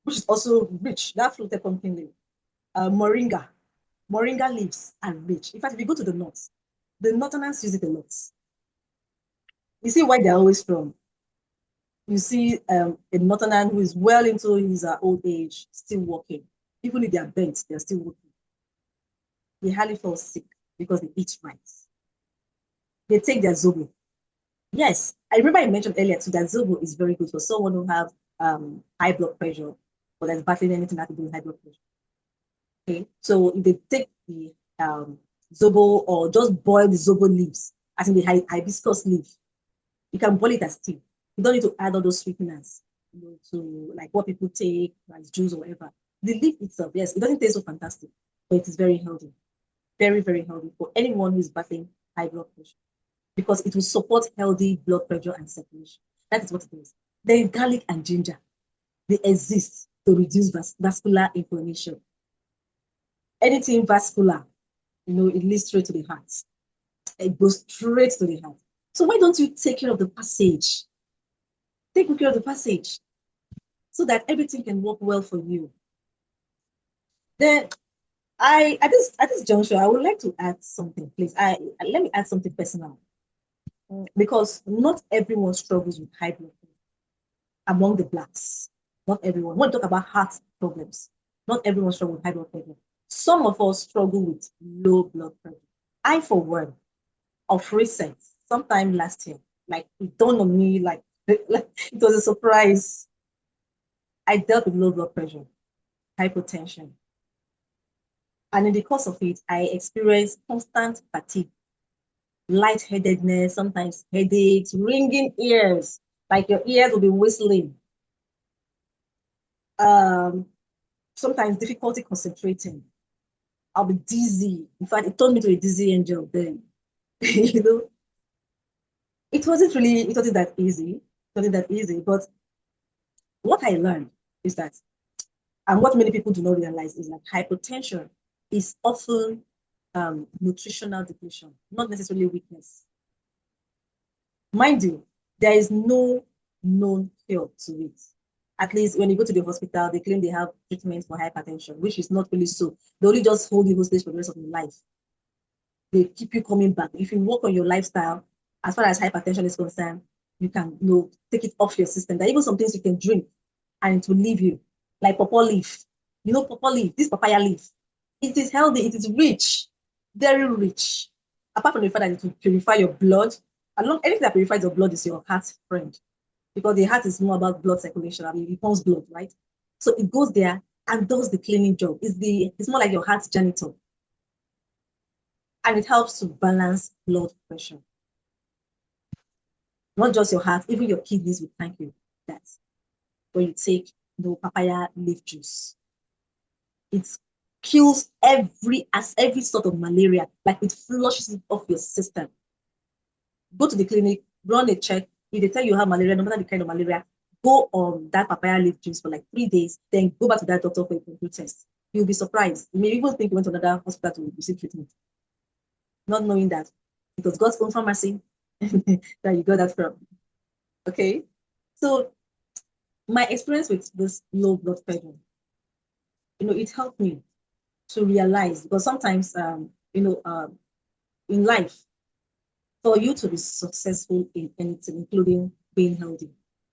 which is also rich. That fruited pumpkin leaf, moringa leaves are rich. In fact, if you go to the northerners use it a lot. You see why they're always strong. You see a northerner who is well into his old age, still working. Even if they are bent, they're still working. They hardly fall sick because they eat right. They take their zobo. Yes, I remember I mentioned earlier too that zobo is very good for someone who have high blood pressure or that's battling anything that to do with high blood pressure. Okay, so if they take the zobo or just boil the zobo leaves, as in the hibiscus leaf, you can boil it as tea. You don't need to add all those sweeteners, to like what people take as juice or whatever. The leaf itself, yes, it doesn't taste so fantastic, but it is very healthy, very, very healthy for anyone who is battling high blood pressure because it will support healthy blood pressure and circulation. That is what it is. Then garlic and ginger, they exist to reduce vascular inflammation. Anything vascular, it leads straight to the heart. It goes straight to the heart. So why don't you take care of the passage? Take good care of the passage so that everything can work well for you. Then at this juncture, I would like to add something, please. Let me add something personal. Because not everyone struggles with high blood pressure among the blacks. Not everyone. When we talk about heart problems, not everyone struggles with high blood pressure. Some of us struggle with low blood pressure. I, for one, of recent, sometime last year, like it dawned on me, like it was a surprise. I dealt with low blood pressure, hypertension, and in the course of it, I experienced constant fatigue, lightheadedness, sometimes headaches, ringing ears, like your ears will be whistling. Um, Sometimes difficulty concentrating. I'll be dizzy. In fact, it turned me to a dizzy angel then. you know, it wasn't that easy. It wasn't that easy. But what I learned is that, and what many people do not realize is that hypertension is often nutritional depletion, not necessarily weakness. Mind you, there is no known cure to it. At least when you go to the hospital, they claim they have treatment for hypertension, which is not really so. They only just hold you hostage for the rest of your life. they keep you coming back. If you work on your lifestyle, as far as hypertension is concerned, you can take it off your system. There are even some things you can drink and it will leave you, like pawpaw leaf. Pawpaw leaf, this papaya leaf. It is healthy, it is rich, very rich. Apart from the fact that it will purify your blood, anything that purifies your blood is your heart friend. Because the heart is more about blood circulation. I mean, it pumps blood, right? So it goes there and does the cleaning job. It's more like your heart's janitor. And it helps to balance blood pressure. Not just your heart, even your kidneys will thank you that when you take the papaya leaf juice. It kills every sort of malaria, like it flushes it off your system. Go to the clinic, run a check. If they tell you have malaria, no matter the kind of malaria, go on that papaya leaf juice for like 3 days, then go back to that doctor for a complete test. You'll be surprised. You may even think you went to another hospital to receive treatment, not knowing that it was God's own pharmacy that you got that from. Okay, so my experience with this low blood pressure, it helped me to realize, because sometimes, in life, for you to be successful in anything, including being healthy,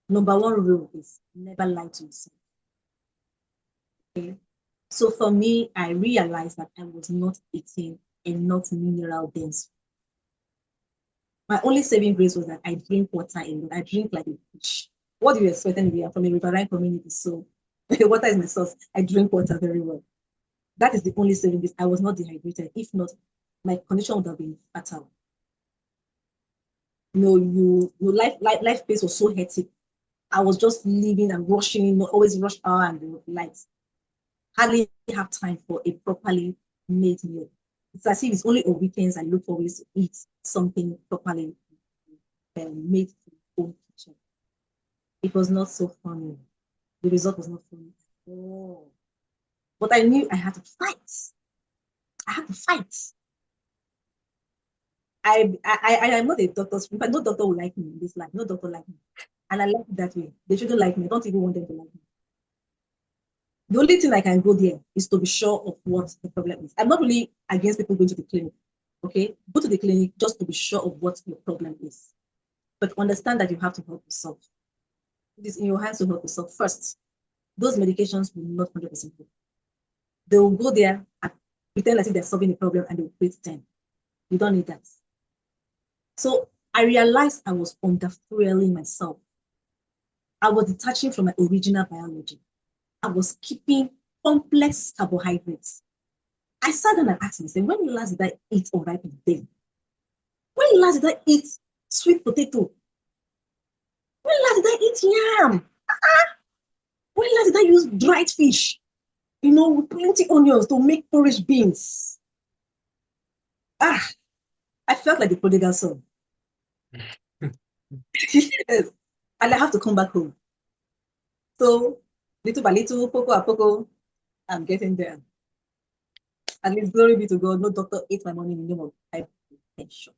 number one rule is never lie to yourself. Okay. So for me, I realized that I was not eating enough mineral dense. My only saving grace was that I drink water and I drink like a fish. What do you expect anyway? I'm from a riverine community, so water is my source. I drink water very well. That is the only saving grace. I was not dehydrated. If not, my condition would have been fatal. Life pace was so hectic. I was just living and rushing, always rush hour and the lights. Hardly have time for a properly made meal. It's as if it's only on weekends I look for ways to eat something properly made from the own kitchen. It was not so funny. The result was not funny at all. But I knew I had to fight. I had to fight. I am not a doctor. But no doctor will like me in this life. No doctor like me. And I like it that way. They shouldn't like me. I don't even want them to like me. The only thing I can go there is to be sure of what the problem is. I'm not really against people going to the clinic. Okay, go to the clinic just to be sure of what your problem is. But understand that you have to help yourself. It is in your hands to help yourself first. Those medications will not 100% work. They will go there and pretend as if they're solving the problem and they will create 10. You don't need that. So I realized I was underfueling myself. I was detaching from my original biology. I was keeping complex carbohydrates. I sat down and asked myself, when last did I eat unripened day? When last did I eat sweet potato? When last did I eat yam? When last did I use dried fish? With plenty onions to make porridge beans. I felt like the prodigal son. Yes. And I have to come back home. So little by little, poco a poco, I'm getting there. At least glory be to God, no doctor ate my money in the name of hypertension.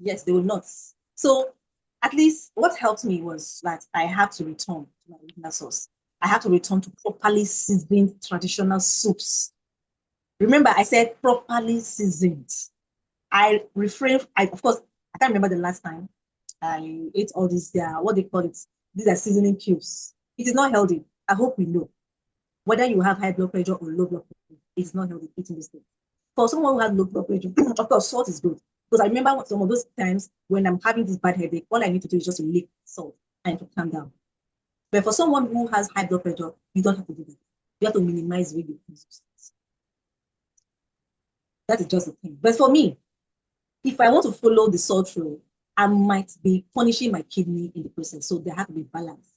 Yes, they will not. So at least what helped me was that I had to return to my original source. I had to return to properly seasoned traditional soups. Remember, I said properly seasoned. Of course, I can't remember the last time I ate all these, what they call it. These are seasoning cubes. It is not healthy. I hope we know. Whether you have high blood pressure or low blood pressure, it's not healthy eating this thing. For someone who has low blood pressure, of course, salt is good. Because I remember some of those times when I'm having this bad headache, all I need to do is just to lick salt and to calm down. But for someone who has high blood pressure, you don't have to do that. You have to minimize where you use salt. That is just the thing. But for me, if I want to follow the salt rule, I might be punishing my kidney in the process. So there has to be balance.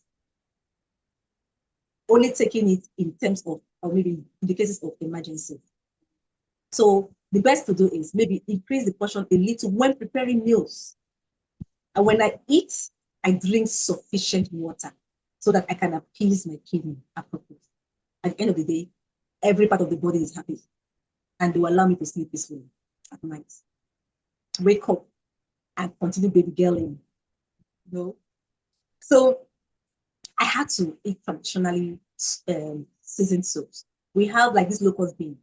Only taking it in terms of, or maybe in the cases of emergency. So the best to do is maybe increase the portion a little when preparing meals. And when I eat, I drink sufficient water so that I can appease my kidney appropriately. At the end of the day, every part of the body is happy and they will allow me to sleep peacefully at night. Wake up and continue baby girling. So I had to eat traditionally seasoned soups. We have like this locust bean.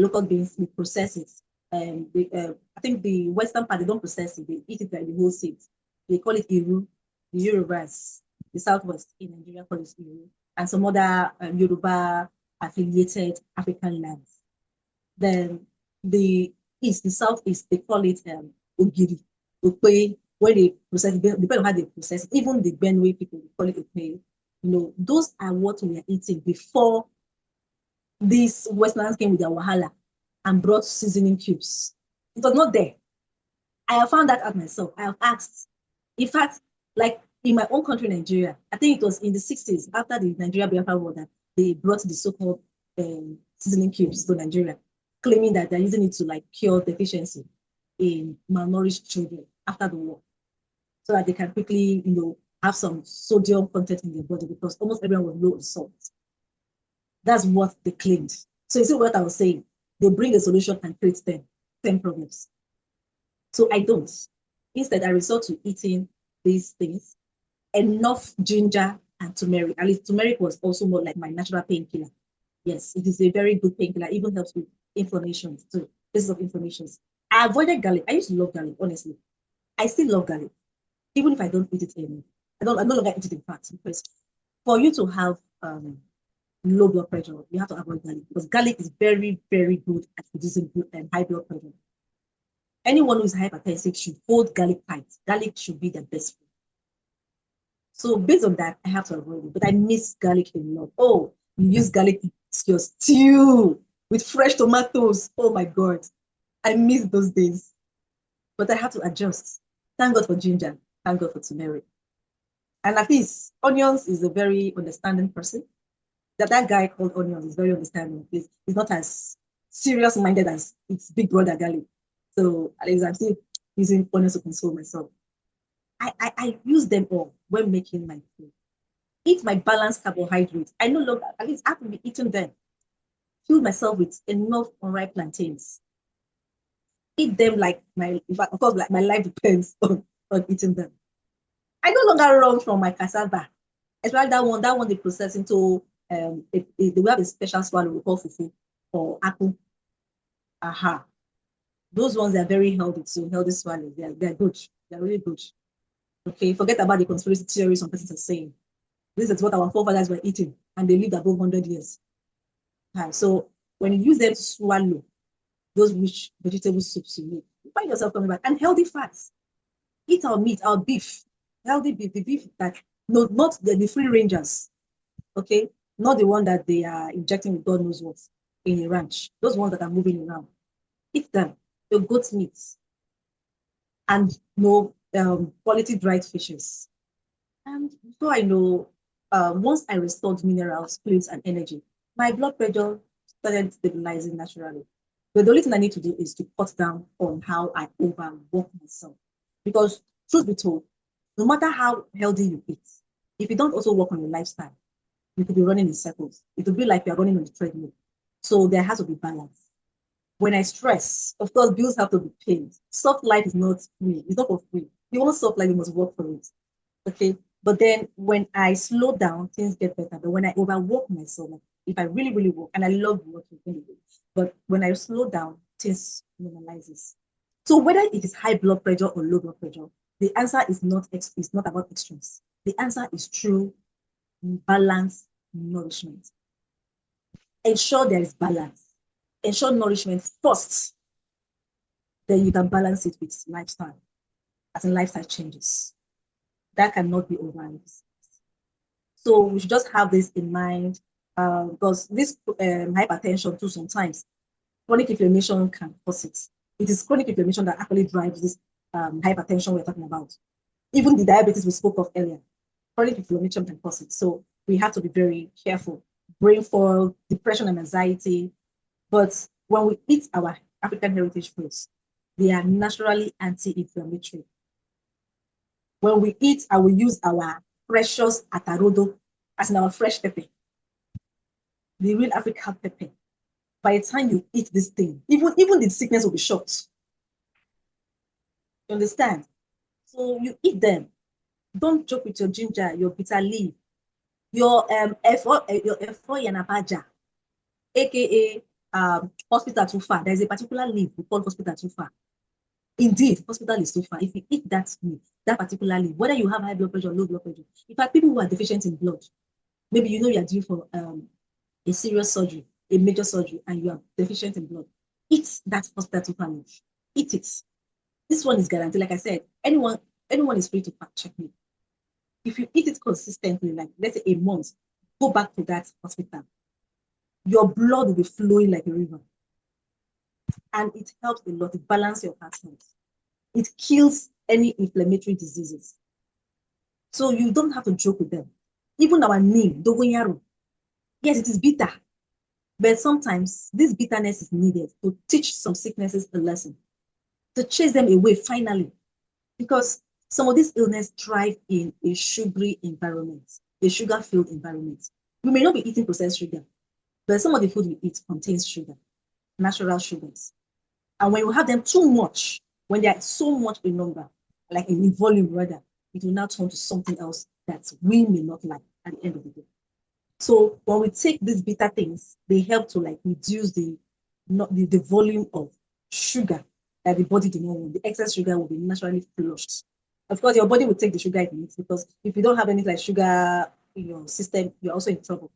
local beans, we process it. I think the western part, they don't process it. They eat it like the whole seed. They call it Iru, the Yorubas, the southwest in Nigeria call it Iru, and some other Yoruba affiliated African lands. Then the east, the southeast, they call it Ogiri, Okpe, where they process it, depending on how they process it. Even the Benue people, they call it Okpe. You know, those are what we are eating before these Westerners came with their wahala and brought seasoning cubes. It was not there. I have found that out myself. I have asked. In fact, like in my own country, Nigeria, I think it was in the 60s after the Nigeria Biafra war that they brought the so-called seasoning cubes to Nigeria, claiming that they're using it to like cure deficiency in malnourished children after the war, so that they can quickly, have some sodium content in their body because almost everyone was low in salt. That's what they claimed. So you see what I was saying? They bring a solution and create 10 problems. So I don't. Instead, I resort to eating these things, enough ginger and turmeric. At least turmeric was also more like my natural painkiller. Yes, it is a very good painkiller. Even helps with inflammation too. Cases of inflammations. I avoided garlic. I used to love garlic, honestly. I still love garlic, even if I don't eat it anymore. I no longer eat it in fact, because for you to have low blood pressure, you have to avoid garlic because garlic is very, very good at reducing high blood pressure. Anyone who is hypertensive should hold garlic tight. Garlic should be the best food. So based on that, I have to avoid it. But I miss garlic a lot. Oh, you use garlic in your stew with fresh tomatoes. Oh my God. I miss those days. But I have to adjust. Thank God for ginger. Thank God for turmeric. And at least onions is a very understanding person. That guy called onions is very understanding. He's not as serious minded as its big brother garlic. So at least I'm still using onions to console myself. I use them all when making my food. Eat my balanced carbohydrates. I no longer, at least I have to be eating them. Fuel myself with enough unripe plantains. Eat them like of course, like my life depends on eating them. I no longer run from my cassava. Especially that one they process into they have a special swallow we call fufu or apple. Aha. Those ones are very healthy too, healthy swallows. They're good. They're really good. Okay, forget about the conspiracy theories some persons are saying. This is what our forefathers were eating, and they lived above 100 years. So when you use them to swallow those rich vegetable soups you find yourself coming back. And healthy fats. Eat our meat, our beef, healthy beef, the beef that no, not the free rangers, okay, not the one that they are injecting with God knows what in a ranch. Those ones that are moving around. Eat them. Your goat meat and no quality dried fishes. And so I know, once I restored minerals, fluids, and energy, my blood pressure started stabilizing naturally. But the only thing I need to do is to cut down on how I overwork myself. Because, truth be told, no matter how healthy you eat, if you don't also work on your lifestyle, you could be running in circles. It will be like you're running on the treadmill. So there has to be balance. When I stress, of course, bills have to be paid. Soft life is not free. It's not for free. You want soft life, you must work for it. Okay. But then when I slow down, things get better. But when I overwork myself, like if I really, really work, and I love working anyway, but when I slow down, things normalizes. So whether it is high blood pressure or low blood pressure, the answer is not about extremes. The answer is true balance nourishment. Ensure there is balance. Ensure nourishment first, then you can balance it with lifestyle, as in lifestyle changes. That cannot be overemphasized. So we should just have this in mind because this hypertension too sometimes chronic inflammation can cause it. It is chronic inflammation that actually drives this hypertension we're talking about. Even the diabetes we spoke of earlier, chronic inflammation can cause it. So we have to be very careful. Brain fog, depression and anxiety. But when we eat our African heritage foods, they are naturally anti-inflammatory. When we eat, I will use our precious atarodo as in our fresh pepper, the real African pepper. By the time you eat this thing, even the sickness will be short. You understand? So you eat them. Don't joke with your ginger, your bitter leaf, your your efo yanapaja, aka hospital too far. There's a particular leaf we call hospital too far. Indeed, hospital is too far. If you eat that meat, that particular leaf, whether you have high blood pressure or low blood pressure, in fact, people who are deficient in blood, maybe you know you are due for a serious surgery, a major surgery, and you are deficient in blood, eat that hospital too far leaf. Eat it. This one is guaranteed. Like I said, anyone is free to fact check me. If you eat it consistently, like let's say a month, go back to that hospital. Your blood will be flowing like a river, and it helps a lot. It balances your heart health. It kills any inflammatory diseases. So you don't have to joke with them. Even our name, dogoyaro, yes, it is bitter, but sometimes this bitterness is needed to teach some sicknesses a lesson, to chase them away finally, because some of these illnesses thrive in a sugary environment, a sugar-filled environment. We may not be eating processed sugar, but some of the food we eat contains sugar, natural sugars. And when you have them too much, when they are so much in number, like in volume rather, it will now turn to something else that we may not like at the end of the day. So when we take these bitter things, they help to like reduce the not the volume of sugar that the body do not want. The excess sugar will be naturally flushed. Of course, your body will take the sugar it needs, because if you don't have anything like sugar in your system, you're also in trouble.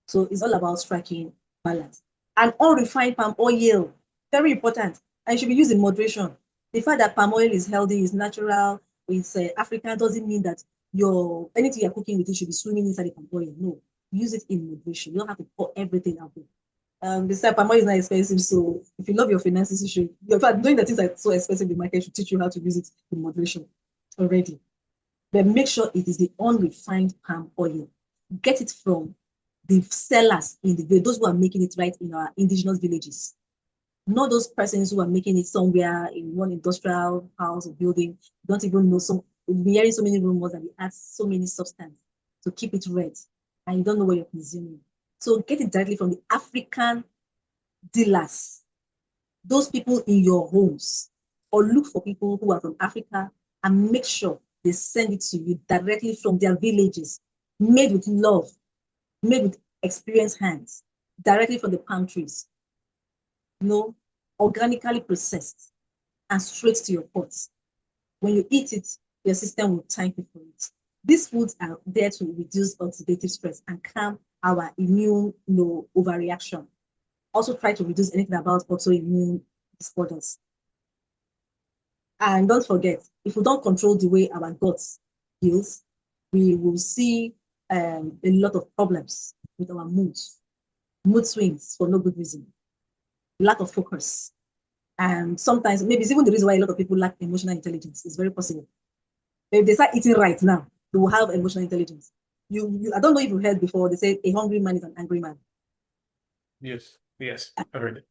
So it's all about striking balance. And unrefined palm oil, very important. And it should be used in moderation. The fact that palm oil is healthy, is natural, it's African, doesn't mean that your anything you're cooking with it should be swimming inside the palm oil. No, use it in moderation. You don't have to pour everything out there. Besides, palm oil is not expensive, so if you love your finances, you should. In fact, knowing that things are so expensive in the market should teach you how to use it in moderation already. But make sure it is the unrefined palm oil. Get it from the sellers in the those who are making it right in our indigenous villages, not those persons who are making it somewhere in one industrial house or building. Don't even know. So we're hearing so many rumors that we add so many substances to keep it red, and you don't know what you're consuming. So get it directly from the African dealers, those people in your homes, or look for people who are from Africa and make sure they send it to you directly from their villages, made with love, made with experienced hands, directly from the palm trees, you know, organically processed and straight to your pots. When you eat it, your system will thank you for it. These foods are there to reduce oxidative stress and calm our immune overreaction. Also try to reduce anything about autoimmune disorders. And don't forget, if we don't control the way our gut heals, we will see a lot of problems with our moods, mood swings for no good reason, lack of focus. And sometimes, maybe it's even the reason why a lot of people lack emotional intelligence. It's very possible. But if they start eating right now, they will have emotional intelligence. I don't know if you've heard before, they say a hungry man is an angry man. Yes, yes, I heard it.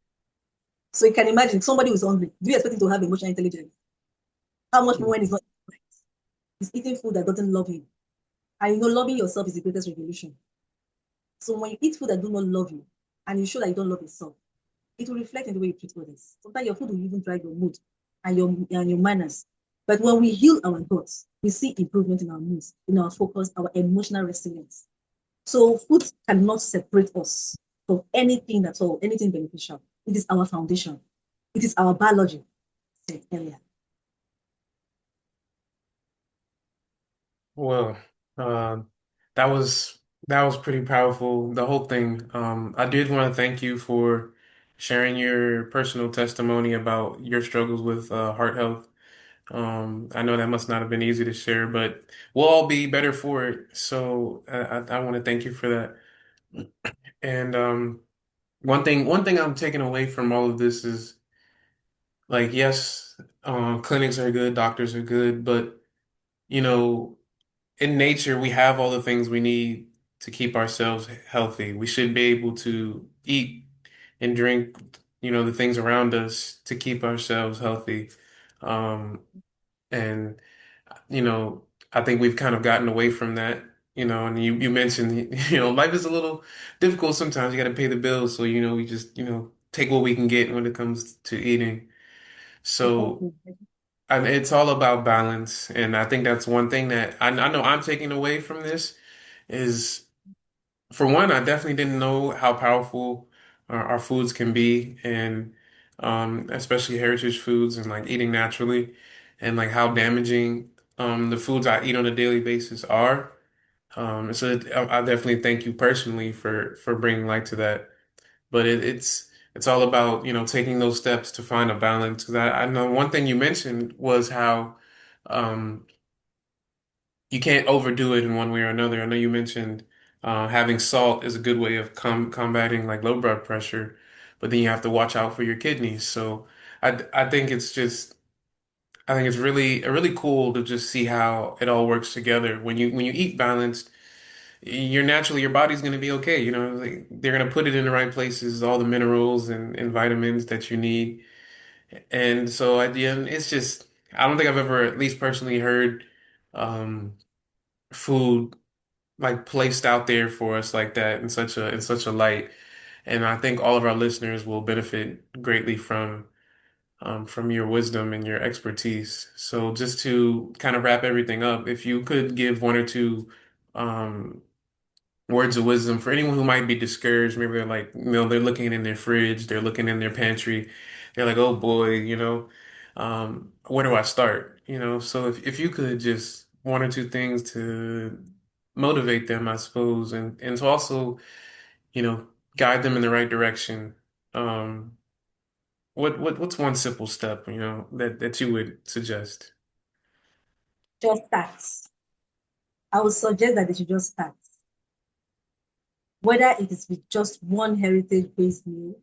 So you can imagine somebody who's hungry. Do you expect him to have emotional intelligence? How much more Mm. when he's not right? He's eating food that doesn't love him. And you know, loving yourself is the greatest revolution. So when you eat food that do not love you, and you show that you don't love yourself, it will reflect in the way you treat others. Sometimes your food will even drive your mood and your manners. But when we heal our guts, we see improvement in our moods, in our focus, our emotional resilience. So food cannot separate us from anything at all, anything beneficial. It is our foundation. It is our biology, said earlier. Well, uh, that was that was pretty powerful, the whole thing. I did want to thank you for sharing your personal testimony about your struggles with heart health. I know that must not have been easy to share, but we'll all be better for it. So I want to thank you for that. And one thing I'm taking away from all of this is like, yes, clinics are good, doctors are good, but you know, in nature, we have all the things we need to keep ourselves healthy. We should be able to eat and drink, the things around us to keep ourselves healthy. Um, and, you know, I think we've kind of gotten away from that, and you mentioned, life is a little difficult sometimes. You got to pay the bills. So, we just, take what we can get when it comes to eating. So, Exactly. and it's all about balance. And I think that's one thing that I know I'm taking away from this is, for one, I definitely didn't know how powerful our foods can be, and especially heritage foods and like eating naturally, and like how damaging the foods I eat on a daily basis are. So I definitely thank you personally for bringing light to that. But it's all about, taking those steps to find a balance. Because I know one thing you mentioned was how um, you can't overdo it in one way or another. I know you mentioned having salt is a good way of combating like low blood pressure, but then you have to watch out for your kidneys. So I think I think it's really cool to just see how it all works together. When you eat balanced, your body's going to be okay. Like, they're going to put it in the right places, all the minerals and vitamins that you need. And so at the end, it's just I don't think I've ever, at least personally, heard um, food like placed out there for us like that in such a light. And I think all of our listeners will benefit greatly from your wisdom and your expertise. So just to kind of wrap everything up, if you could give one or two um, words of wisdom for anyone who might be discouraged, maybe they're like, they're looking in their fridge, they're looking in their pantry, they're like, oh boy, where do I start? So if you could just one or two things to motivate them, I suppose, and to also, you know, guide them in the right direction. Um, what's one simple step, that you would suggest? Just start. I would suggest that they should just start. Whether it is with just one heritage-based meal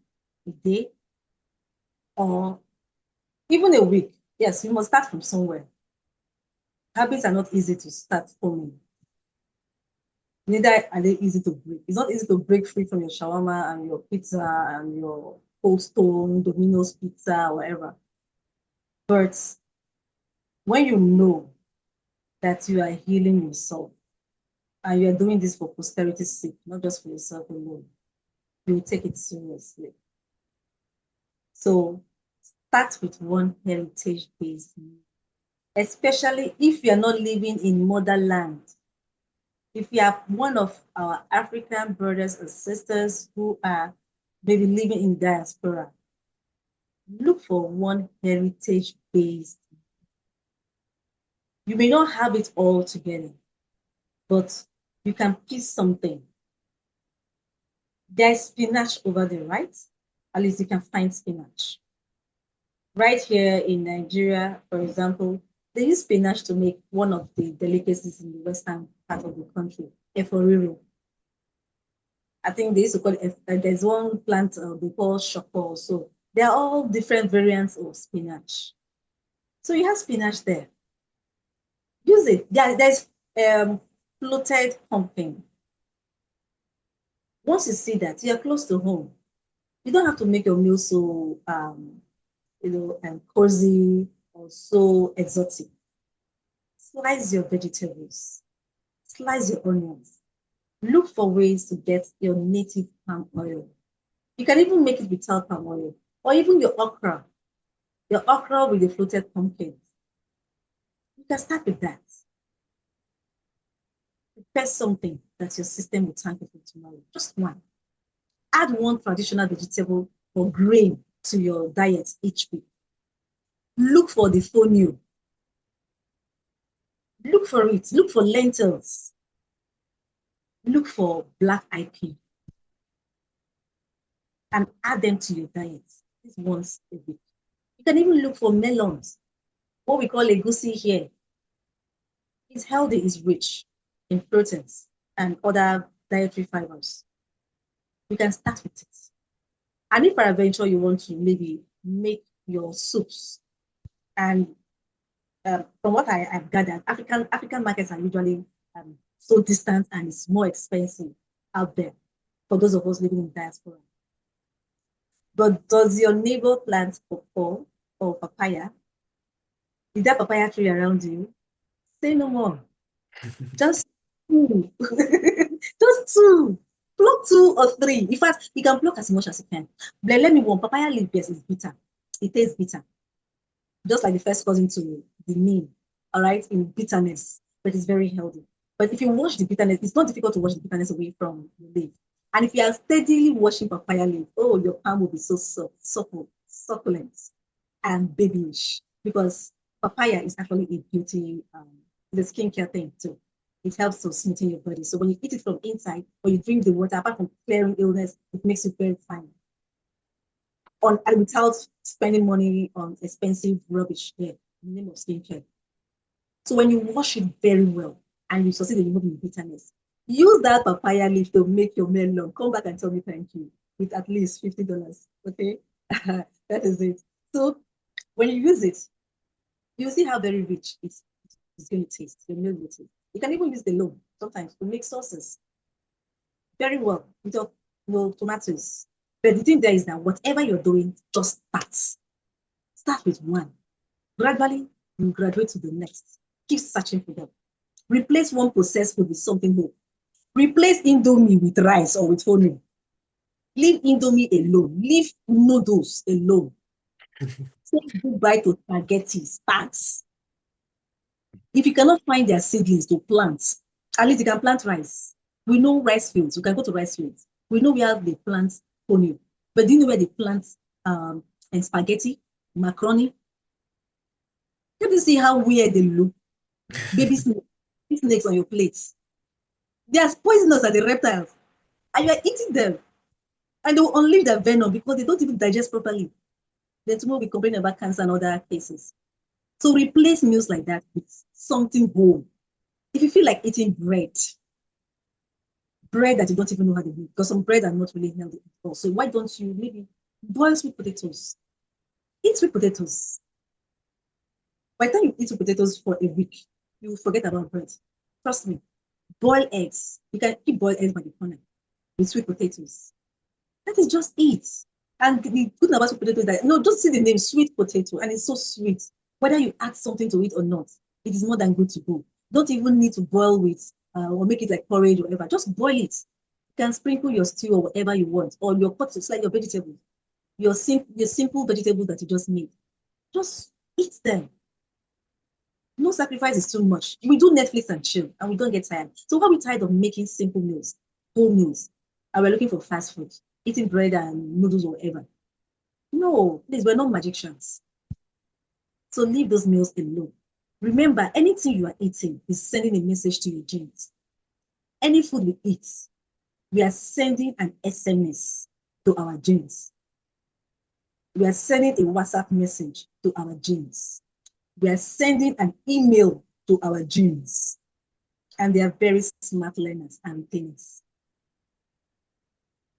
a day or even a week. Yes, you must start from somewhere. Habits are not easy to start forming. Neither are they easy to break. It's not easy to break free from your shawarma and your pizza and your Cold Stone, Domino's pizza, whatever. But when you know that you are healing yourself and you are doing this for posterity's sake, not just for yourself alone, you will take it seriously. So start with one heritage-based meal, especially if you are not living in motherland. If you are one of our African brothers and sisters who are maybe living in diaspora, look for one heritage-based. You may not have it all together, but you can piece something. There's spinach over there, right? At least you can find spinach. Right here in Nigeria, for example, they use spinach to make one of the delicacies in the western part of the country, eforiro. I think they used to call it, there's one plant they call shoko. So they're all different variants of spinach. So you have spinach there. Use it. Yeah, there's floated pumpkin. Once you see that, you're close to home. You don't have to make your meal so cozy or so exotic. Slice your vegetables, slice your onions. Look for ways to get your native palm oil. You can even make it without palm oil, or even your okra with the floated pumpkins. You can start with that. Prepare something that your system will thank you for tomorrow. Just one. Add one traditional vegetable or grain to your diet each week. Look for the fonio. Look for it. Look for lentils. Look for black eyed pea and add them to your diet this once a week. You can even look for melons, what we call legusi here. It's healthy, it's rich in proteins and other dietary fibers. You can start with it. And if peradventure you want to maybe make your soups, and from what I've gathered, African markets are usually so distant and it's more expensive out there for those of us living in diaspora. But does your neighbor plant pawpaw or papaya? Is there papaya tree around you? Say no more. Just two. Just two. Pluck two or three. In fact, you can pluck as much as you can. But let me warn, papaya leaf, yes, is bitter. It tastes bitter. Just like the first cousin to the neem, all right, in bitterness, but it's very healthy. But if you wash the bitterness, it's not difficult to wash the bitterness away from the leaf. And if you are steadily washing papaya leaf, oh, your palm will be so soft, supple, succulent, and babyish because papaya is actually a beauty, the skincare thing too. It helps to smoothen your body. So when you eat it from inside or you drink the water, apart from clearing illness, it makes you very fine. On and without spending money on expensive rubbish there in the name of skincare. So when you wash it very well and you succeed in removing bitterness, use that papaya leaf to make your melon. Come back and tell me thank you with at least $50. Okay, that is it. So when you use it, you'll see how very rich it's going to taste. Your meal will taste. You can even use the loam sometimes to make sauces very well with your tomatoes. But the thing there is that whatever you're doing, just start. Start with one. Gradually, you graduate to the next. Keep searching for them. Replace one processed food with something new. Replace Indomie with rice or with honey. Leave Indomie alone. Leave noodles alone. Say goodbye to spaghetti, spats. If you cannot find their seedlings to plant, at least you can plant rice. We know rice fields. You can go to rice fields. We know where they plant honey. But do you know where they plant and spaghetti, macaroni? Let me see how weird they look. Baby snakes on your plates. They are poisonous as the reptiles. And you are eating them. And they will unleash their venom because they don't even digest properly. Then tomorrow we complain about cancer and other cases. So replace meals like that with something whole. If you feel like eating bread that you don't even know how to make, because some bread are not really healthy at all. So why don't you maybe boil sweet potatoes? Eat sweet potatoes. By the time you eat sweet potatoes for a week, you will forget about bread. Trust me. Boil eggs. You can keep boiled eggs by the corner with sweet potatoes. That is just it. And the good thing about sweet potato is that no, just see the name sweet potato, and it's so sweet. Whether you add something to it or not, it is more than good to go. Don't even need to boil with or make it like porridge or whatever. Just boil it. You can sprinkle your stew or whatever you want, or your pot, it's like your vegetables, your simple vegetables that you just made. Just eat them. No sacrifice is too much. We do Netflix and chill, and we don't get tired. So why are we tired of making simple meals, whole meals, and we're looking for fast food, eating bread and noodles or whatever? No, please, we're not magicians. So leave those meals alone. Remember, anything you are eating is sending a message to your genes. Any food we eat, we are sending an SMS to our genes. We are sending a WhatsApp message to our genes. We are sending an email to our genes. And they are very smart learners and retainers.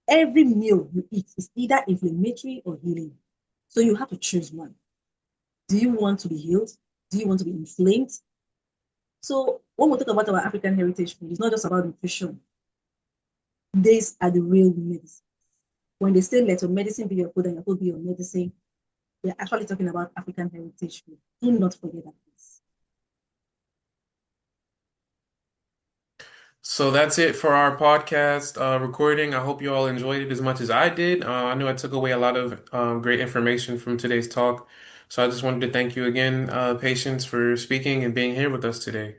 Every meal you eat is either inflammatory or healing. So you have to choose one. Do you want to be healed? Do you want to be inflamed? So when we talk about our African heritage food, it's not just about nutrition. These are the real medicine. When they say let your medicine be your food and your food be your medicine, they're actually talking about African heritage food. Do not forget that, please. So that's it for our podcast recording. I hope you all enjoyed it as much as I did. I knew I took away a lot of great information from today's talk. So I just wanted to thank you again, Patience, for speaking and being here with us today.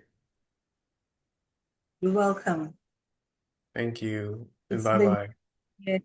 You're welcome. Thank you, and It's been bye-bye. here.